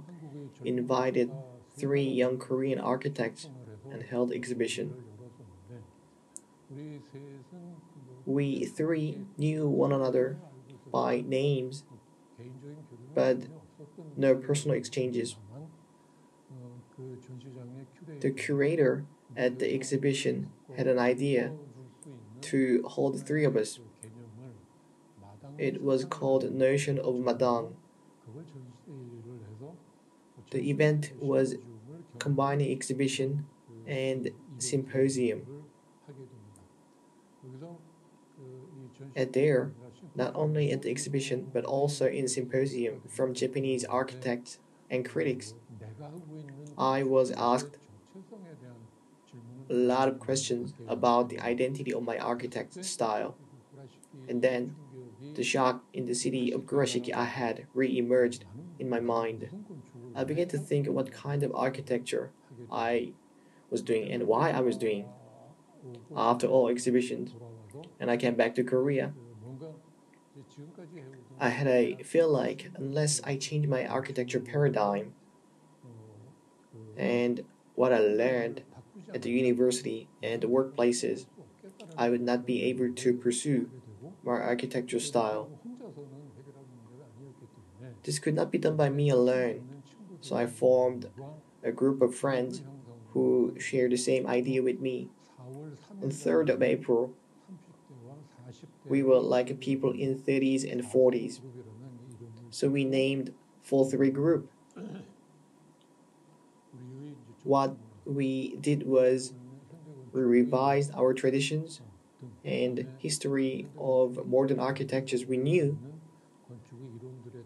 invited 3 young Korean architects and held exhibition. We 3 knew one another by names, but no personal exchanges. The curator at the exhibition had an idea to hold the 3 of us. It was called Notion of Madame. The event was combining exhibition and symposium. Not only at the exhibition, but also in symposium from Japanese architects and critics, I was asked a lot of questions about the identity of my architect's style. And then, the shock in the city of Kurashiki I had re-emerged in my mind. I began to think what kind of architecture I was doing and why I was doing. After all exhibitions, and I came back to Korea, I had a feel like unless I change my architecture paradigm and what I learned at the university and the workplaces, I would not be able to pursue my architecture style. This could not be done by me alone, so I formed a group of friends who shared the same idea with me. On 3rd of April, we were like people in 30s and 40s, so we named 4-3 group. What we did was we revised our traditions and history of modern architectures we knew,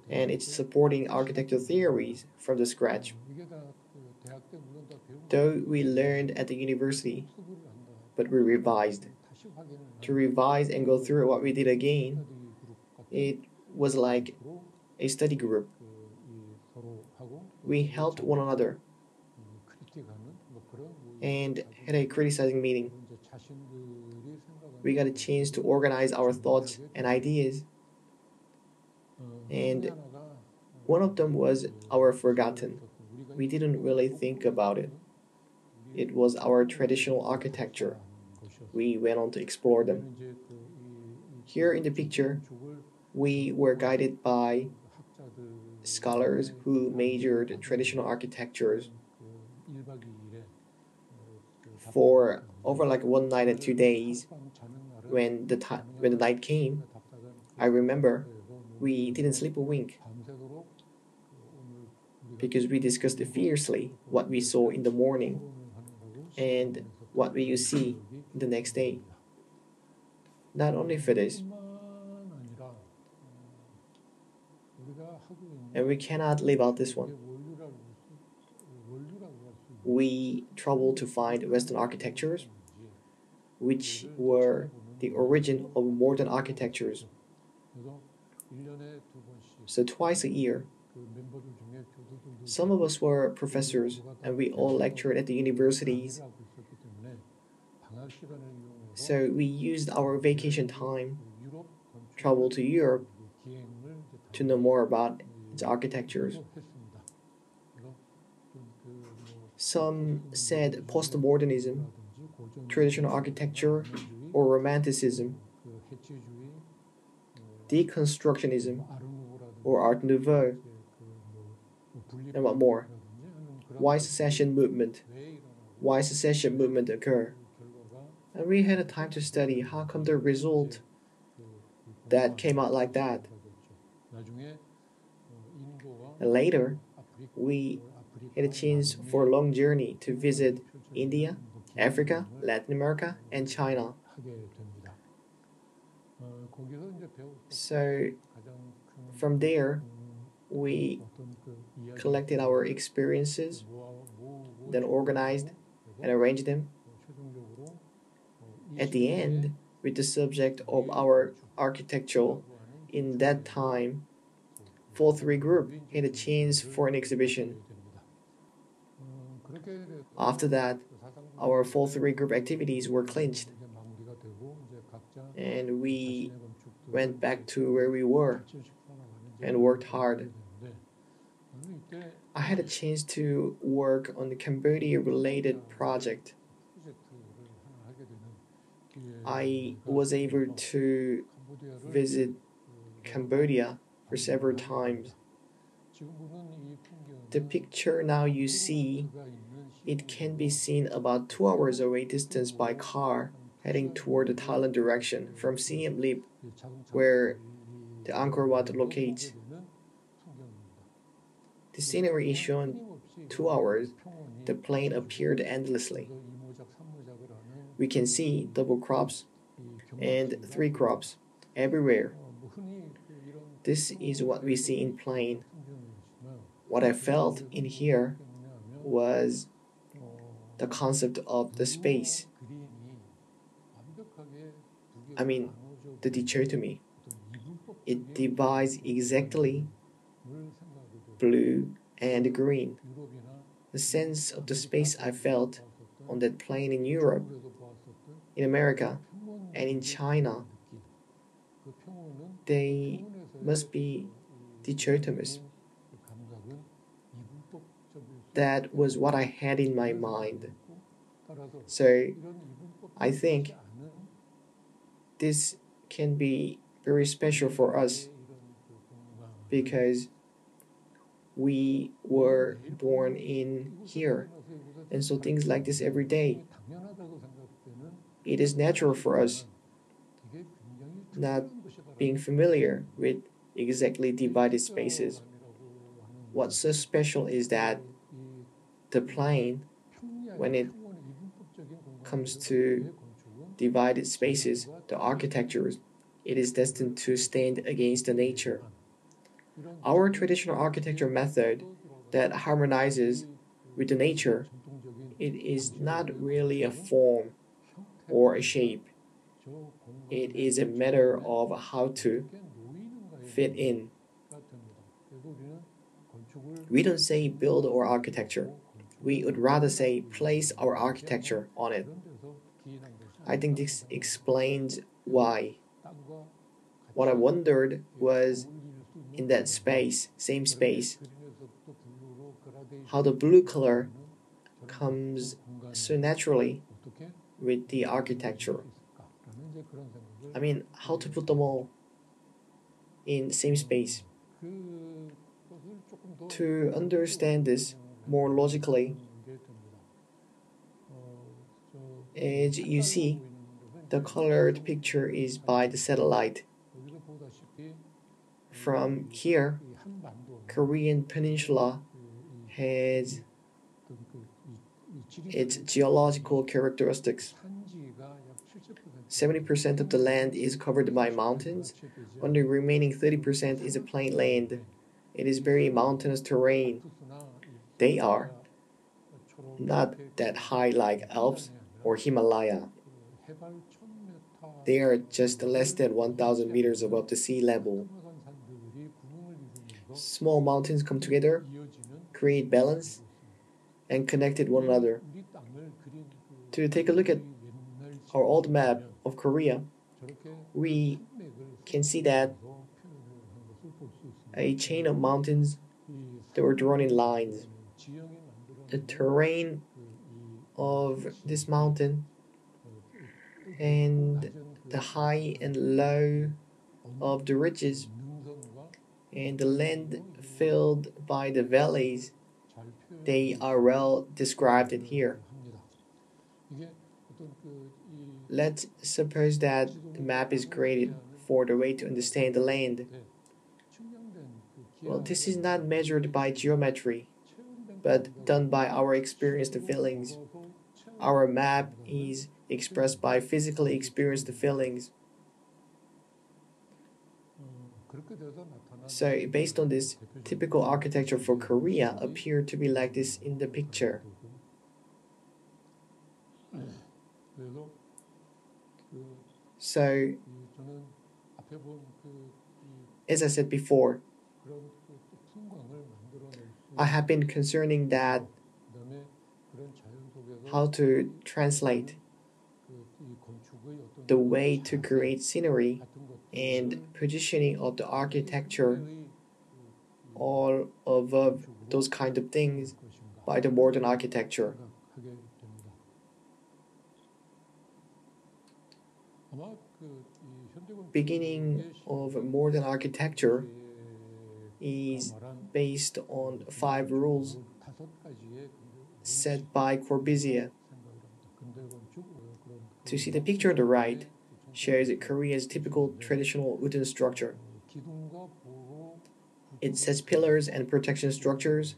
and it's supporting architectural theories from the scratch. Though we learned at the university, but we revised. To revise and go through what we did again, it was like a study group. We helped one another and had a criticizing meeting. We got a chance to organize our thoughts and ideas, and one of them was our forgotten. We didn't really think about it. It was our traditional architecture. We went on to explore them. Here in the picture, we were guided by scholars who majored traditional architectures for over like 1 night and 2 days. When the night came, I remember we didn't sleep a wink because we discussed fiercely what we saw in the morning and what we will see the next day. Not only for this, and we cannot leave out this one. We traveled to find Western architectures, which were the origin of modern architectures. So twice a year, some of us were professors and we all lectured at the universities. So we used our vacation time, travel to Europe to know more about its architectures. Some said postmodernism, traditional architecture, or romanticism, deconstructionism, or Art Nouveau, and what more. Why secession movement? Why secession movement occur? And we had a time to study how come the result that came out like that. And later, we had a chance for a long journey to visit India, Africa, Latin America, and China. So from there, we collected our experiences, then organized and arranged them. At the end, with the subject of our architecture in that time, 4-3 group had a chance for an exhibition. After that, our 4-3 group activities were clinched, and we went back to where we were and worked hard. I had a chance to work on the Cambodia-related project. I was able to visit Cambodia for several times. The picture now you see, it can be seen about 2 hours away distance by car heading toward the Thailand direction from Siem Reap, where the Angkor Wat locates. The scenery is shown 2 hours. The plain appeared endlessly. We can see double crops and 3 crops everywhere. This is what we see in plain. What I felt in here was the concept of the space. I mean, the dichotomy. It divides exactly blue and green. The sense of the space I felt on that plane in Europe, in America, and in China, they must be dichotomous. That was what I had in my mind. So I think this can be very special for us because we were born in here, and so things like this every day. It is natural for us, not being familiar with exactly divided spaces. What's so special is that the plane, when it comes to divided spaces, the architectures, it is destined to stand against the nature. Our traditional architecture method that harmonizes with the nature, it is not really a form or a shape. It is a matter of how to fit in. We don't say build our architecture. We would rather say place our architecture on it. I think this explains why. What I wondered was, in that space, same space, how the blue color comes so naturally with the architecture. I mean, how to put them all. in same space. To understand this more logically, as you see, the colored picture is by the satellite. From here, Korean Peninsula has its geological characteristics. 70% of the land is covered by mountains, and the remaining 30% is a plain land. It is very mountainous terrain. They are not that high like Alps or Himalaya. They are just less than 1,000 meters above the sea level. Small mountains come together, create balance, and connected one another. To take a look at our old map of Korea, we can see that a chain of mountains that were drawn in lines. The terrain of this mountain and the high and low of the ridges and the land filled by the valleys, they are well described in here. Let's suppose that the map is created for the way to understand the land. Well, this is not measured by geometry, but done by our experienced feelings. Our map is expressed by physically experienced feelings. So, based on this, typical architecture for Korea appeared to be like this in the picture. So, as I said before, I have been concerning that how to translate the way to create scenery and positioning of the architecture, all of those kind of things by the modern architecture. Beginning of modern architecture is based on 5 rules set by Corbusier. To see the picture on the right shows Korea's typical traditional wooden structure. It sets pillars and protection structures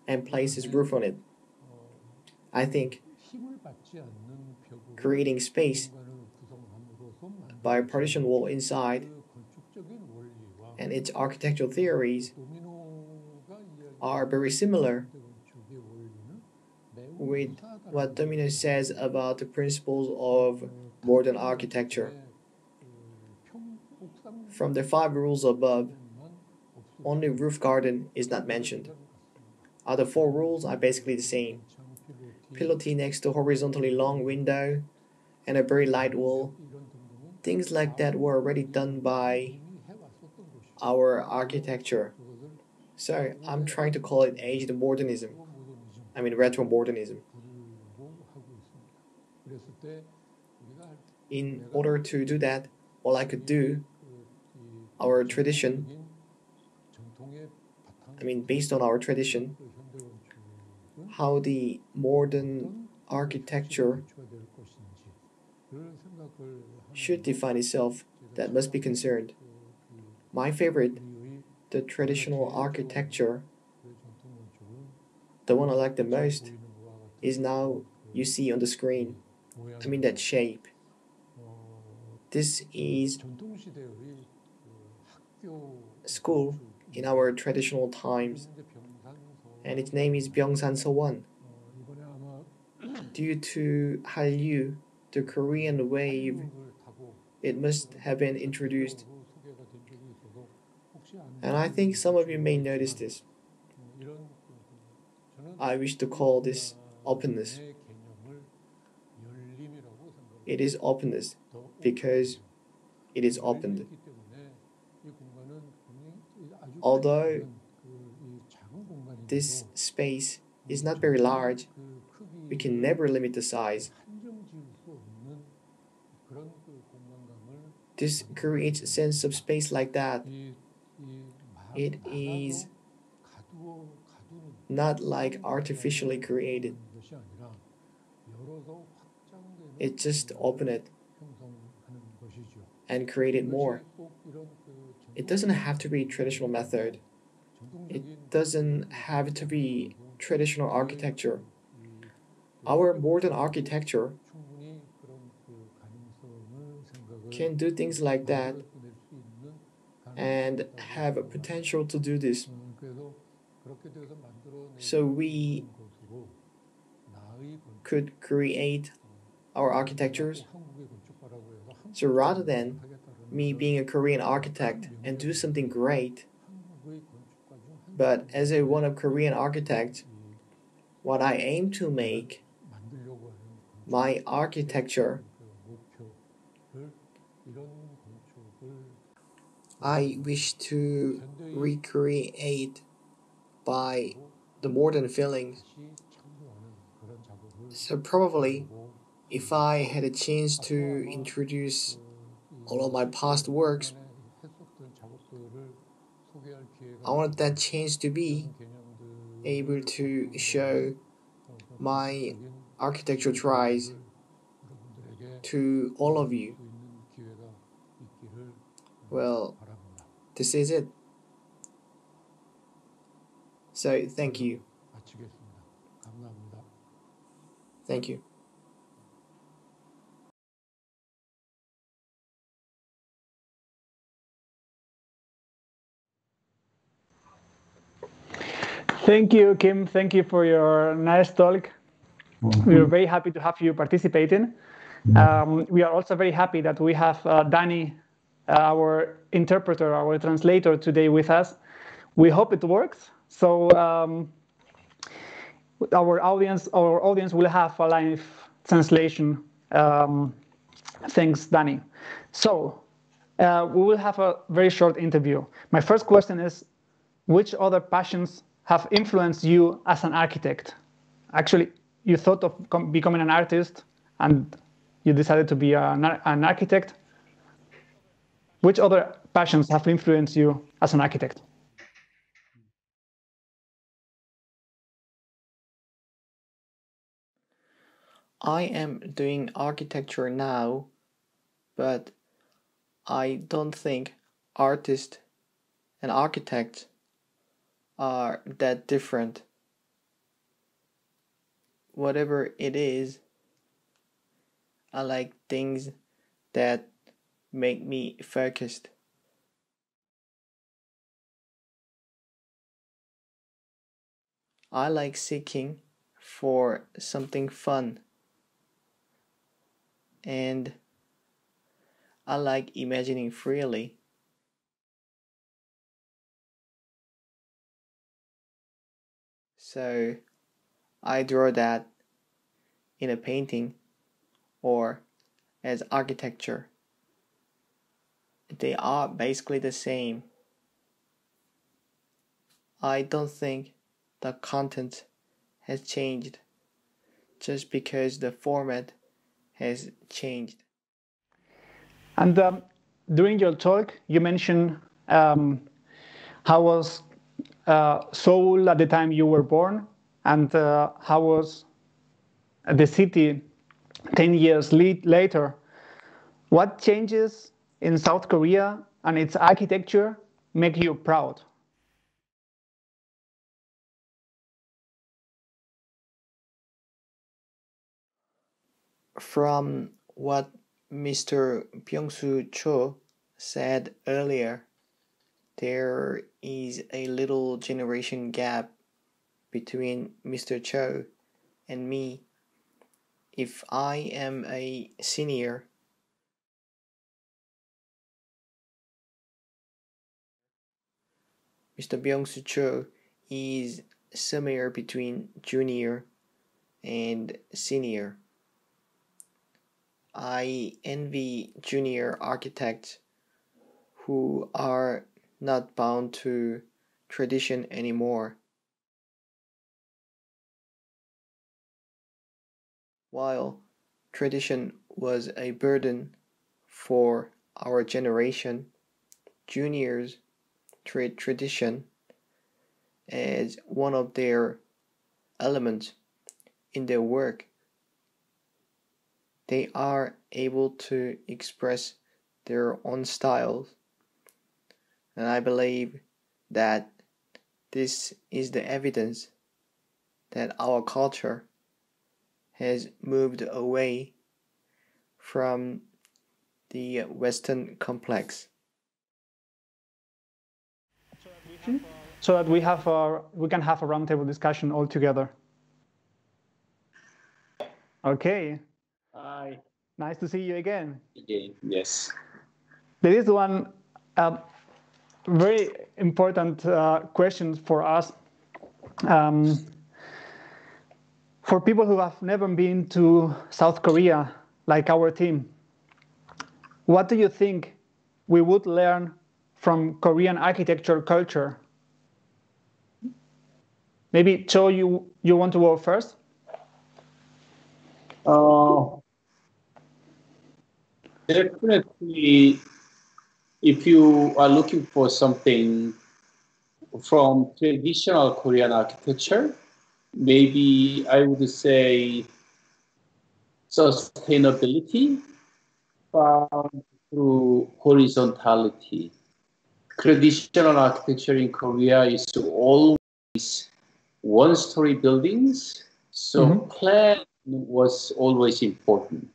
and places roof on it. I think creating space by a partition wall inside and its architectural theories are very similar with what Domino says about the principles of modern architecture. From the 5 rules above, only roof garden is not mentioned. Other 4 rules are basically the same. Pilotis next to horizontally long window and a very light wall. Things like that were already done by our architecture. So I'm trying to call it aged modernism. I mean retro modernism. In order to do that, all I could do, our tradition, based on our tradition, how the modern architecture should define itself, that must be concerned. My favorite, the traditional architecture, the one I like the most, is now you see on the screen. That shape. This is school in our traditional times, and its name is Byoung-soo. Due to Hallyu, the Korean wave, it must have been introduced. And I think some of you may notice this. I wish to call this openness. It is openness because it is opened. Although this space is not very large, we can never limit the size. This creates a sense of space like that, It is not like artificially created. It just open it and create it more. It doesn't have to be traditional method. It doesn't have to be traditional architecture. Our modern architecture can do things like that and have a potential to do this. So we could create our architectures. So rather than me being a Korean architect and do something great, but as a one of Korean architects, what I aim to make my architecture, I wish to recreate by the modern feelings. So probably if I had a chance to introduce all of my past works, I want that chance to be able to show my architectural tries to all of you. Well, this is it. So thank you. Thank you. Thank you, Kim. Thank you for your nice talk. We are very happy to have you participating. We are also very happy that we have Danny, our interpreter, our translator today with us. We hope it works. So our audience will have a live translation. Thanks, Danny. So we will have a very short interview. My first question is, which other passions have influenced you as an architect? Actually, you thought of becoming an artist and you decided to be an architect. Which other passions have influenced you as an architect? I am doing architecture now, but I don't think artists and architects are that different. Whatever it is, I like things that make me focused. I like seeking for something fun, and I like imagining freely. So I draw that in a painting or as architecture. They are basically the same. I don't think the content has changed just because the format has changed. And during your talk, you mentioned how was Seoul at the time you were born, and how was the city 10 years later. What changes in South Korea and its architecture make you proud? From what Mr. Byoung-soo said earlier, there is a little generation gap between Mr. Cho and me. If I am a senior, Mr. Byoung-soo is somewhere between junior and senior. I envy junior architects who are not bound to tradition anymore. While tradition was a burden for our generation, juniors tradition as one of their elements in their work, they are able to express their own styles. And I believe that this is the evidence that our culture has moved away from the Western complex. So that we can have a roundtable discussion all together. Okay. Hi. Nice to see you again. Again, yes. There is one very important question for us. For people who have never been to South Korea, like our team, what do you think we would learn from Korean architecture culture? Maybe Cho, you want to go first? Definitely, if you are looking for something from traditional Korean architecture, maybe I would say sustainability found through horizontality. Traditional architecture in Korea is always one-story buildings, so plan was always important.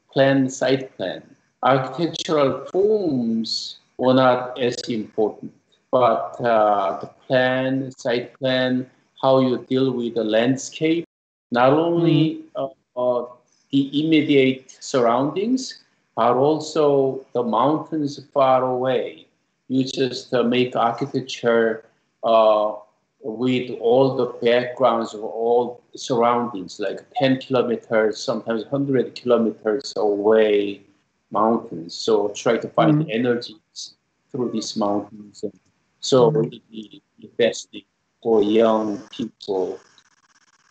Site plan. Architectural forms were not as important, but the plan, site plan, how you deal with the landscape, not only the immediate surroundings, but also the mountains far away. You just make architecture with all the backgrounds of all surroundings, like 10 kilometers, sometimes 100 kilometers away mountains. So try to find energies through these mountains. And so it would be the best thing for young people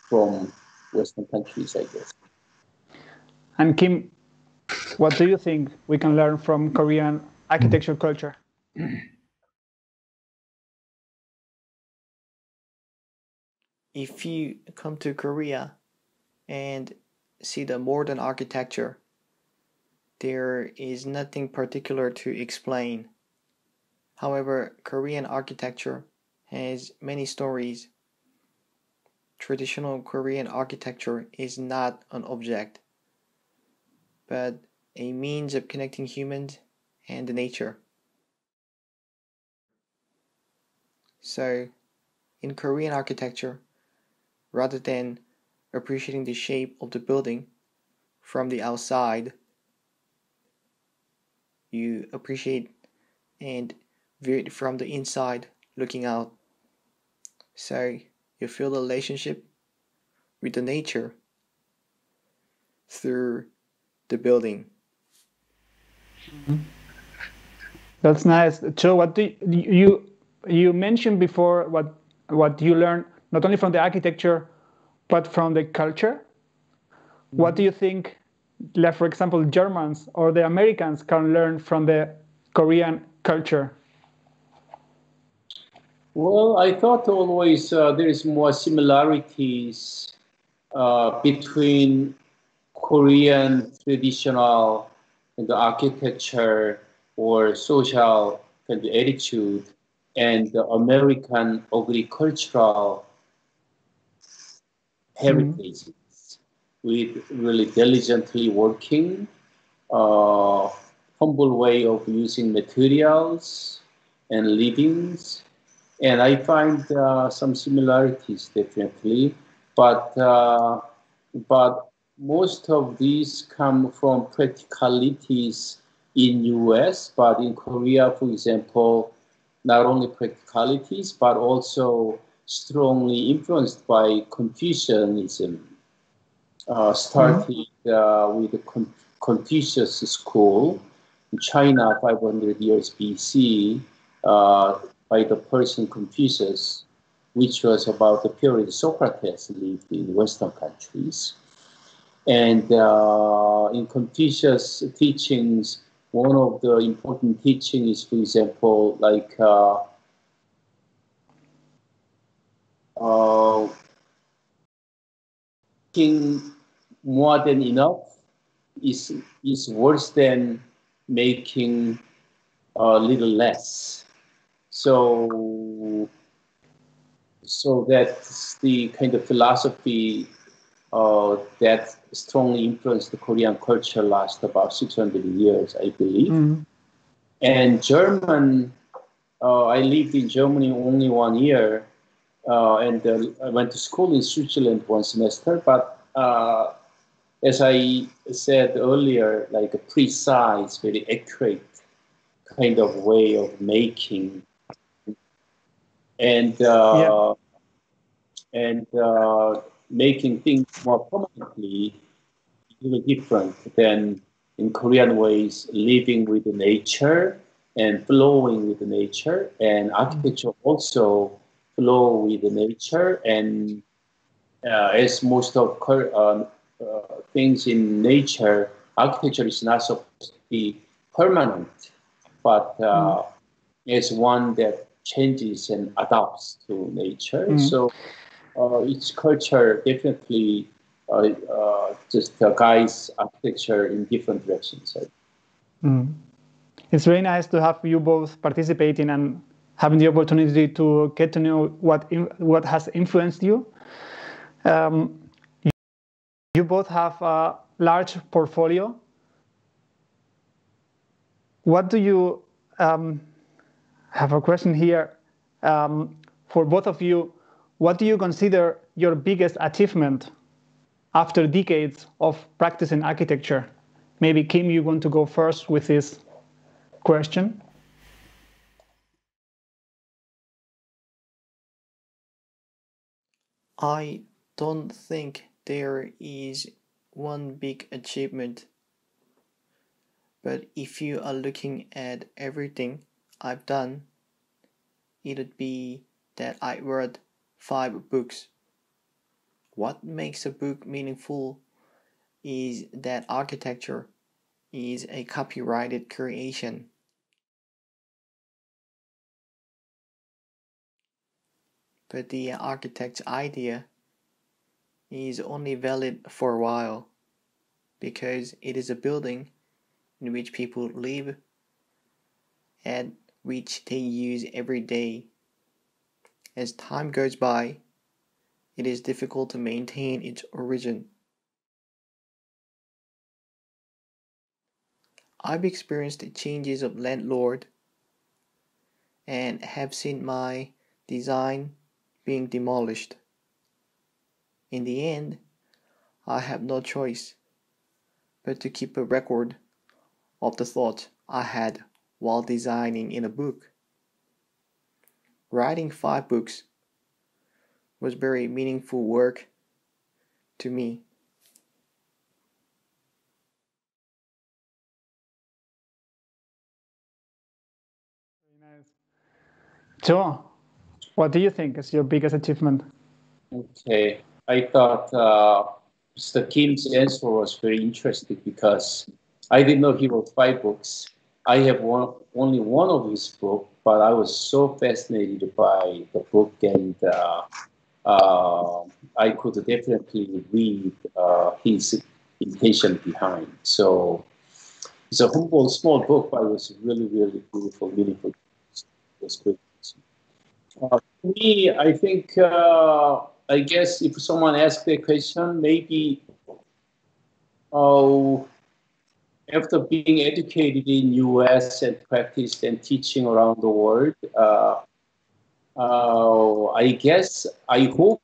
from Western countries, I guess. And Kim, what do you think we can learn from Korean architecture culture? If you come to Korea and see the modern architecture, there is nothing particular to explain. However, Korean architecture has many stories. Traditional Korean architecture is not an object, but a means of connecting humans and nature. So, in Korean architecture, rather than appreciating the shape of the building from the outside, you appreciate and view it from the inside looking out. So you feel the relationship with the nature through the building. That's nice. So what do you mentioned before what you learned not only from the architecture but from the culture? What do you think, like for example, Germans or the Americans can learn from the Korean culture? Well, I thought always there is more similarities between Korean traditional and architecture or social kind of attitude and the American agricultural heritage with really diligently working, humble way of using materials and livings. And I find some similarities definitely, but most of these come from practicalities in US, but in Korea, for example, not only practicalities, but also strongly influenced by Confucianism, starting with the Confucius school in China 500 years BC by the Persian Confucius, which was about the period Socrates lived in Western countries. And in Confucius teachings, one of the important teachings is, for example, like making more than enough is worse than making a little less. So that's the kind of philosophy that strongly influenced the Korean culture last about 600 years, I believe. Mm. And German, I lived in Germany only 1 year, and I went to school in Switzerland 1 semester. But as I said earlier, like a precise, very accurate kind of way of making, and making things more permanently really different than in Korean ways, living with the nature and flowing with the nature, and architecture also flow with the nature. And as most of things in nature, architecture is not supposed to be permanent, but as one that changes and adapts to nature. So each culture definitely just guides architecture in different directions. It's very nice to have you both participating and having the opportunity to get to know what has influenced you. You both have a large portfolio. What do you have a question here for both of you? What do you consider your biggest achievement after decades of practicing architecture? Maybe Kim, you want to go first with this question? I don't think there is one big achievement, but if you are looking at everything I've done, it would be that I wrote 5 books. What makes a book meaningful is that architecture is a copyrighted creation. But the architect's idea is only valid for a while because it is a building in which people live and which they use every day. As time goes by, it is difficult to maintain its origin. I've experienced the changes of landlord and have seen my design being demolished. In the end, I have no choice but to keep a record of the thoughts I had while designing in a book. Writing 5 books was very meaningful work to me. Joe, what do you think is your biggest achievement? Okay, I thought Mr. Kim's answer was very interesting because I didn't know he wrote 5 books. I have only one of his books, but I was so fascinated by the book, and I could definitely read his intention behind. So it's a humble, small book, but it was really, really beautiful, meaningful. It was great. For me, I think, I guess if someone asks the question, maybe after being educated in US and practiced and teaching around the world, I guess, I hope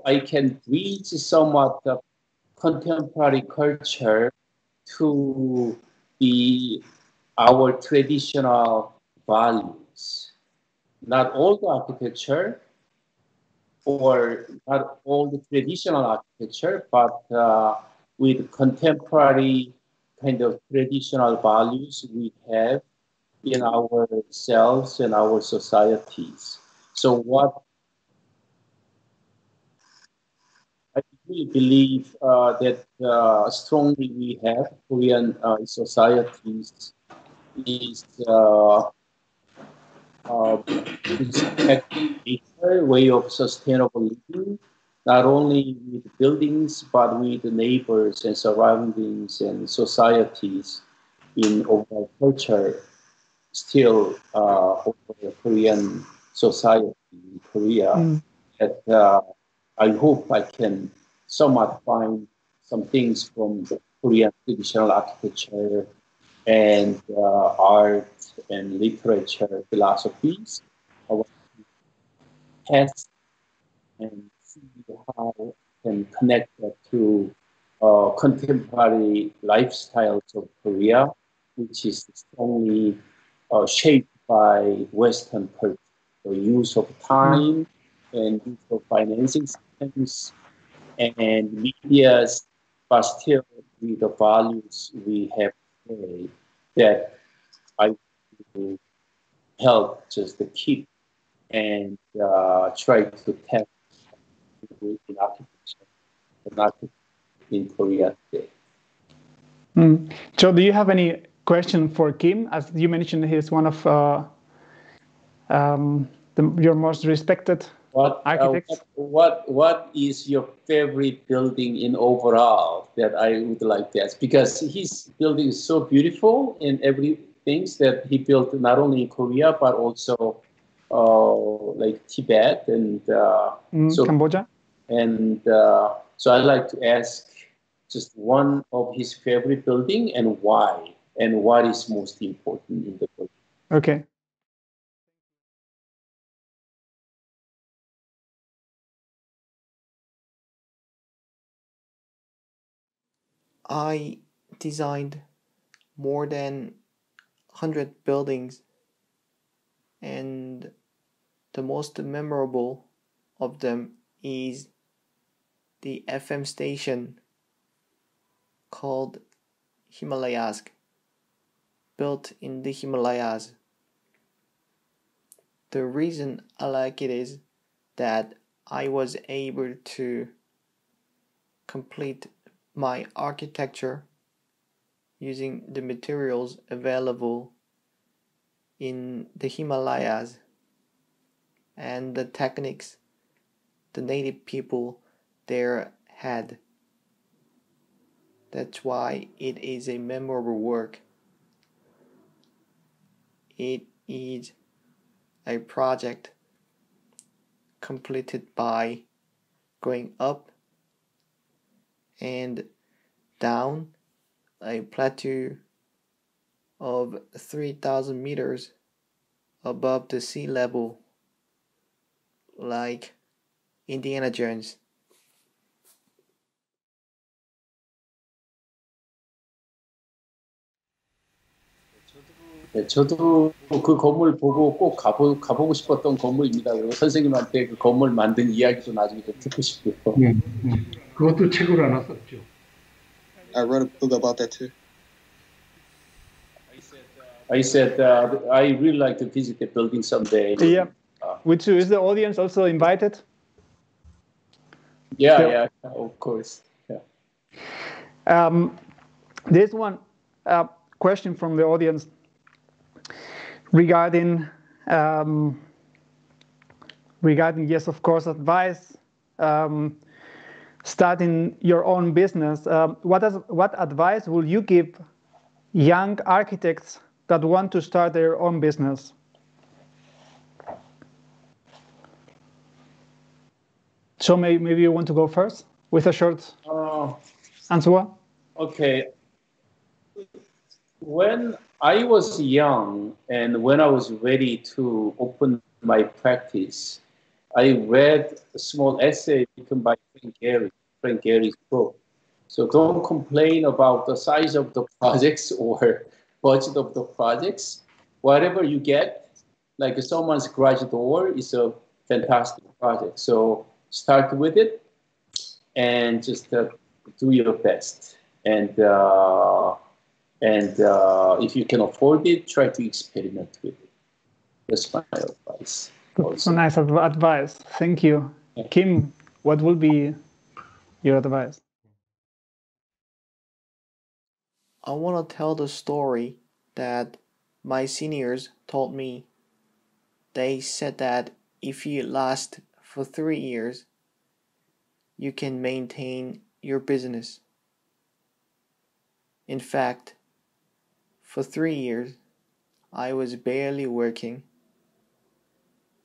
I can reach somewhat the contemporary culture to be our traditional values. Not all the architecture, or not all the traditional architecture, but with contemporary kind of traditional values we have in ourselves and our societies. So what I really believe that strongly we have Korean societies is respect nature, way of sustainable living, not only with buildings but with the neighbors and surroundings and societies in overall culture still over Korean society in Korea. That I hope I can somewhat find some things from the Korean traditional architecture and art and literature philosophies. I want to test and see how I can connect that to contemporary lifestyles of Korea, which is strongly shaped by Western culture, the use of time and use of financing systems and medias, but still with the values we have today that I will help just to keep and try to tap in architecture and architecture in Korea today. So do you have any question for Kim? As you mentioned, he's one of your most respected architects. What is your favorite building in overall that I would like to ask? Because his building is so beautiful in everything that he built not only in Korea but also like Tibet and Cambodia. And so I'd like to ask just one of his favorite building and why, and what is most important in the building. Okay. I designed more than 100 buildings, and the most memorable of them is the FM station called Himalayas, built in the Himalayas. The reason I like it is that I was able to complete my architecture using the materials available in the Himalayas and the techniques the native people there had. That's why it is a memorable work. It is a project completed by going up and down a plateau of 3,000 meters above the sea level, like Indiana Jones. 네, 저도 그 건물 보고 꼭 가보고 싶었던 건물입니다. 그리고 선생님한테 그 건물 만든 이야기도 나중에 좀 듣고 싶고요. 그것도 책으로 하나 썼죠. I wrote a book about that too. I said I really like to visit the building someday. Yeah. Which is the audience also invited? Yeah, of course. Yeah. There's one question from the audience regarding yes, of course, advice. Starting your own business. What advice will you give young architects that want to start their own business? So maybe you want to go first with a short answer? Okay. When I was young and when I was ready to open my practice, I read a small essay written by Frank Gehry's book. So don't complain about the size of the projects or budget of the projects. Whatever you get, like someone's garage door is a fantastic project. So start with it and just do your best. And if you can afford it, try to experiment with it. That's my advice. That's a nice advice. Thank you. Yeah. Kim, what will be your advice? I want to tell the story that my seniors told me they said that if you last for 3 years, you can maintain your business. In fact, for 3 years, I was barely working,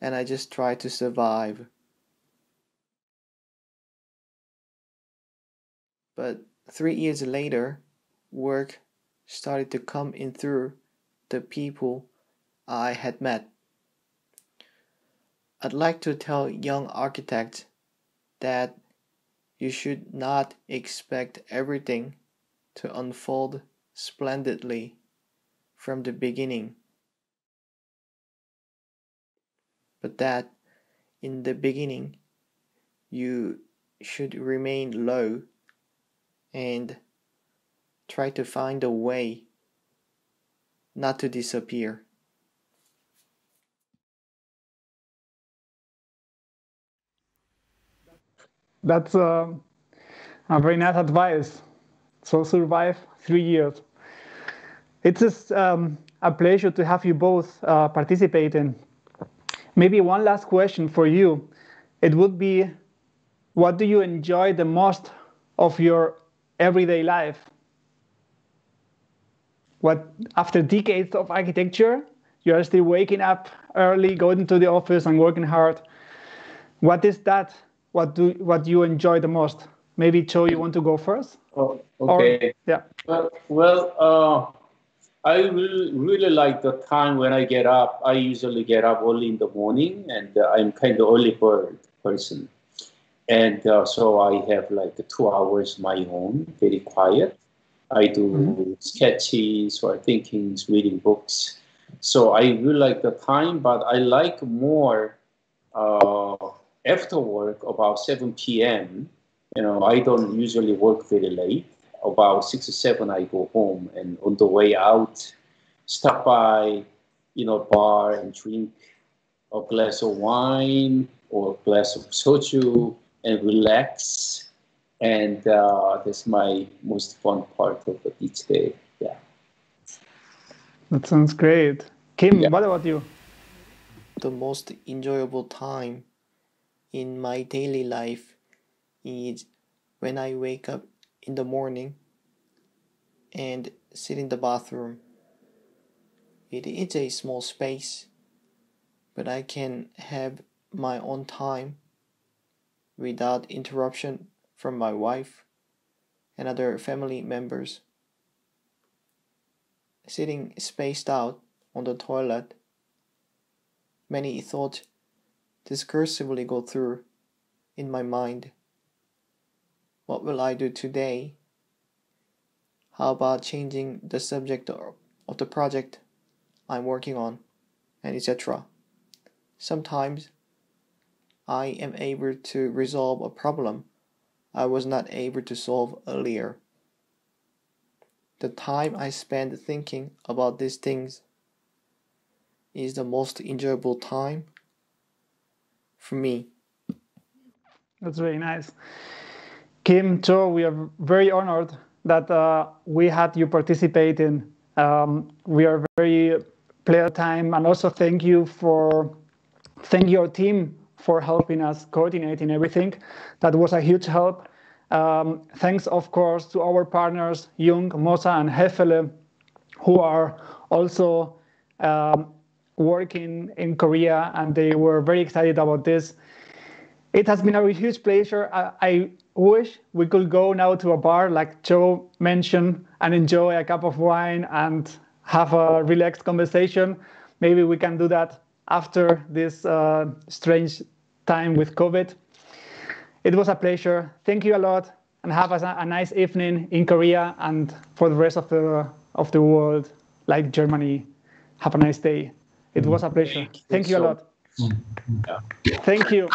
and I just tried to survive. But 3 years later, work started to come in through the people I had met. I'd like to tell young architects that you should not expect everything to unfold splendidly from the beginning, but that in the beginning you should remain low and try to find a way not to disappear. That's a very nice advice. So survive 3 years. It's just, a pleasure to have you both participate in. Maybe one last question for you. It would be, what do you enjoy the most of your everyday life? What, after decades of architecture, you are still waking up early, going to the office and working hard. What is that? What do you enjoy the most? Maybe Cho, you want to go first? Oh, okay. Or, yeah. I really like the time when I get up. I usually get up early in the morning, and I'm kind of early bird person. And so I have like 2 hours my own, very quiet. I do sketches or thinkings, reading books. So I really like the time, but I like more after work, about 7 p.m. I don't usually work very late. About 6 or 7, I go home, and on the way out, stop by, bar and drink a glass of wine or a glass of soju and relax. And that's my most fun part of each day. Yeah. That sounds great. Kim, what about you? The most enjoyable time in my daily life is when I wake up in the morning and sit in the bathroom. It is a small space, but I can have my own time without interruption from my wife and other family members. Sitting spaced out on the toilet, many thoughts discursively go through in my mind. What will I do today? How about changing the subject of the project I'm working on, and etc. Sometimes I am able to resolve a problem I was not able to solve earlier. The time I spend thinking about these things is the most enjoyable time for me. That's very nice. Kim, Cho, we are very honored that we had you participate in. We are very pleased time, and also thank you your team for helping us coordinating everything. That was a huge help. Thanks, of course, to our partners, Jung, Mosa, and Hefele, who are also working in Korea, and they were very excited about this. It has been a huge pleasure. I wish we could go now to a bar, like Cho mentioned, and enjoy a cup of wine and have a relaxed conversation. Maybe we can do that after this strange time with COVID. It was a pleasure. Thank you a lot, and have a nice evening in Korea and for the rest of the world, like Germany. Have a nice day. It was a pleasure. Thank you a lot. Thank you. Thank you.